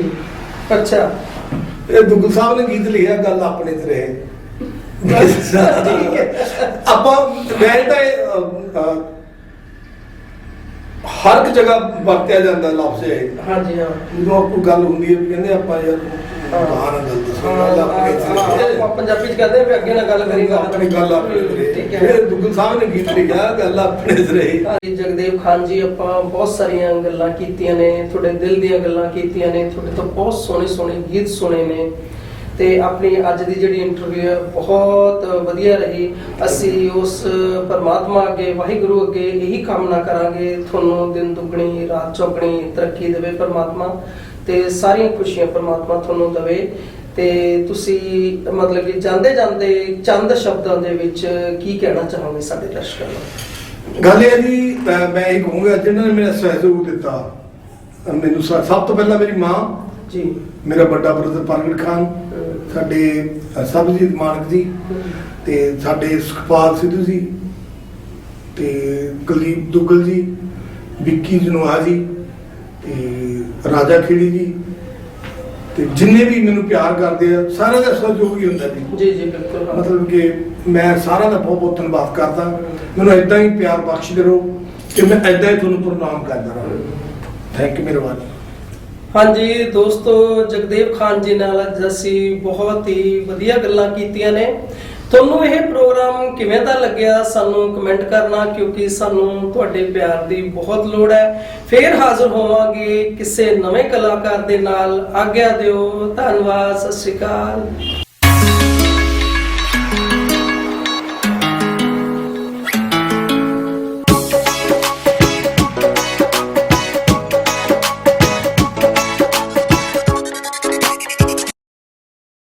ਅੱਛਾ। ਇਹ ਦੁੱਗਲ ਸਾਹਿਬ ਨੇ ਗੀਤ ਲਿਖਿਆ ਗੱਲ ਆਪਣੇ 'ਚ ਰਹੇ। ਠੀਕ ਹੈ। ਆਪਾਂ ਮੈਂ ਤਾਂ ਹਰ ਇੱਕ ਜਗ੍ਹਾ ਵਰਤਿਆ ਜਾਂਦਾ ਲਫ਼ਜ਼ ਹੈ। ਹਾਂਜੀ ਹਾਂ। ਜਦੋਂ ਕੋਈ ਗੱਲ ਹੁੰਦੀ ਹੈ ਵੀ ਕਹਿੰਦੇ ਆਪਾਂ ਯਾਰ ਬਾਹਰ ਨਾ ਗੱਲ ਦੱਸੋ, ਗੱਲ ਆਪਣੇ 'ਚ। ਪੰਜਾਬੀ 'ਚ ਕਹਿੰਦੇ ਵੀ ਅੱਗੇ ਨਾ ਗੱਲ ਕਰੀ, ਆਪਣੀ ਗੱਲ ਆਪਣੇ 'ਚ ਰਹੇ। ਠੀਕ ਹੈ। ਦੁੱਗਲ ਸਾਹਿਬ ਨੇ ਗੀਤ ਲਿਖਿਆ ਗੱਲ ਆਪਣੇ 'ਚ ਰਹੇ। ਜਗਦੇਵ ਖਾਨ ਜੀ, ਆਪਾਂ ਬਹੁਤ ਸਾਰੀਆਂ ਗੱਲਾਂ ਕੀਤੀਆਂ ਨੇ, ਤੁਹਾਡੇ ਦਿਲ ਦੀਆਂ ਗੱਲਾਂ ਕੀਤੀਆਂ ਨੇ, ਤੁਹਾਡੇ ਤੋਂ ਬਹੁਤ ਸੋਹਣੇ ਸੋਹਣੇ ਗੀਤ ਸੁਣੇ ਨੇ, ਤੇ ਆਪਣੀ ਅੱਜ ਦੀ ਜਿਹੜੀ ਇੰਟਰਵਿਊ ਹੈ ਬਹੁਤ ਵਧੀਆ ਰਹੀ। ਅਸੀਂ ਉਸ ਪਰਮਾਤਮਾ ਅੱਗੇ, ਵਾਹਿਗੁਰੂ ਅੱਗੇ ਇਹੀ ਕਾਮਨਾ ਕਰਾਂਗੇ ਤੁਹਾਨੂੰ ਦਿਨ ਦੁੱਗਣੀ ਰਾਤ ਚੌਗਣੀ ਤਰੱਕੀ ਦੇਵੇ ਪਰਮਾਤਮਾ, ਤੇ ਸਾਰੀਆਂ ਖੁਸ਼ੀਆਂ ਪਰਮਾਤਮਾ ਤੁਹਾਨੂੰ ਦੇਵੇ। ਤੇ ਤੁਸੀਂ ਮਤਲਬ ਕਿ ਜਾਂਦੇ ਜਾਂਦੇ ਚੰਦ ਸ਼ਬਦਾਂ ਦੇ ਵਿੱਚ ਕੀ ਕਹਿਣਾ ਚਾਹੋਗੇ ਸਾਡੇ ਦਰਸ਼ਕਾਂ ਨੂੰ? ਗੱਲ ਇਹ ਜੀ, ਮੈਂ ਇਹ ਕਹੂੰਗਾ ਜਿਹਨਾਂ ਨੇ ਮੇਰਾ ਸਹਿਯੋਗ ਦਿੱਤਾ ਮੈਨੂੰ, ਸਭ ਤੋਂ ਪਹਿਲਾਂ ਮੇਰੀ ਮਾਂ ਜੀ, ਮੇਰਾ ਵੱਡਾ ਬ੍ਰਦਰ ਪ੍ਰਗਟ ਖਾਨ, ਸਾਡੇ ਸਰਬਜੀਤ ਮਾਨਕ ਜੀ, ਤੇ ਸਾਡੇ ਸੁਖਪਾਲ ਸਿੱਧੂ ਜੀ, ਤੇ ਕੁਲਦੀਪ ਦੁੱਗਲ ਜੀ, ਵਿੱਕੀ ਜਨੋਆ ਜੀ, ਤੇ ਰਾਜਾ ਖੇੜੀ ਜੀ, ਤੇ ਜਿੰਨੇ ਵੀ ਮੈਨੂੰ ਪਿਆਰ ਕਰਦੇ ਆ ਸਾਰਿਆਂ ਦਾ ਸਹਿਯੋਗ ਹੀ ਹੁੰਦਾ ਜੀ। ਜੀ ਜੀ ਬਿਲਕੁਲ। ਮਤਲਬ ਕਿ ਮੈਂ ਸਾਰਿਆਂ ਦਾ ਬਹੁਤ ਬਹੁਤ ਧੰਨਵਾਦ ਕਰਦਾ। ਮੈਨੂੰ ਏਦਾਂ ਹੀ ਪਿਆਰ ਬਖਸ਼ਦੇ ਰਹੋ ਕਿ ਮੈਂ ਏਦਾਂ ਹੀ ਤੁਹਾਨੂੰ ਪ੍ਰਣਾਮ ਕਰਦਾ ਰਹਾਂ। ਥੈਂਕ ਯੂ, ਮਿਹਰਬਾਨੀ। ਹਾਂਜੀ ਦੋਸਤੋ, ਜਗਦੇਵ ਖਾਨ ਜੀ ਨਾਲ ਅੱਜ ਅਸੀਂ ਬਹੁਤ ਹੀ ਵਧੀਆ ਗੱਲਾਂ ਕੀਤੀਆਂ ਨੇ। ਤੁਹਾਨੂੰ ਇਹ ਪ੍ਰੋਗਰਾਮ ਕਿਵੇਂ ਦਾ ਲੱਗਿਆ ਸਾਨੂੰ ਕਮੈਂਟ ਕਰਨਾ, ਕਿਉਂਕਿ ਸਾਨੂੰ ਤੁਹਾਡੇ ਪਿਆਰ ਦੀ ਬਹੁਤ ਲੋੜ ਹੈ। ਫੇਰ ਹਾਜ਼ਰ ਹੋਵਾਂਗੇ ਕਿਸੇ ਨਵੇਂ ਕਲਾਕਾਰ ਦੇ ਨਾਲ। ਆਗਿਆ ਦਿਓ। ਧੰਨਵਾਦ। ਸਤਿ ਸ਼੍ਰੀ ਅਕਾਲ।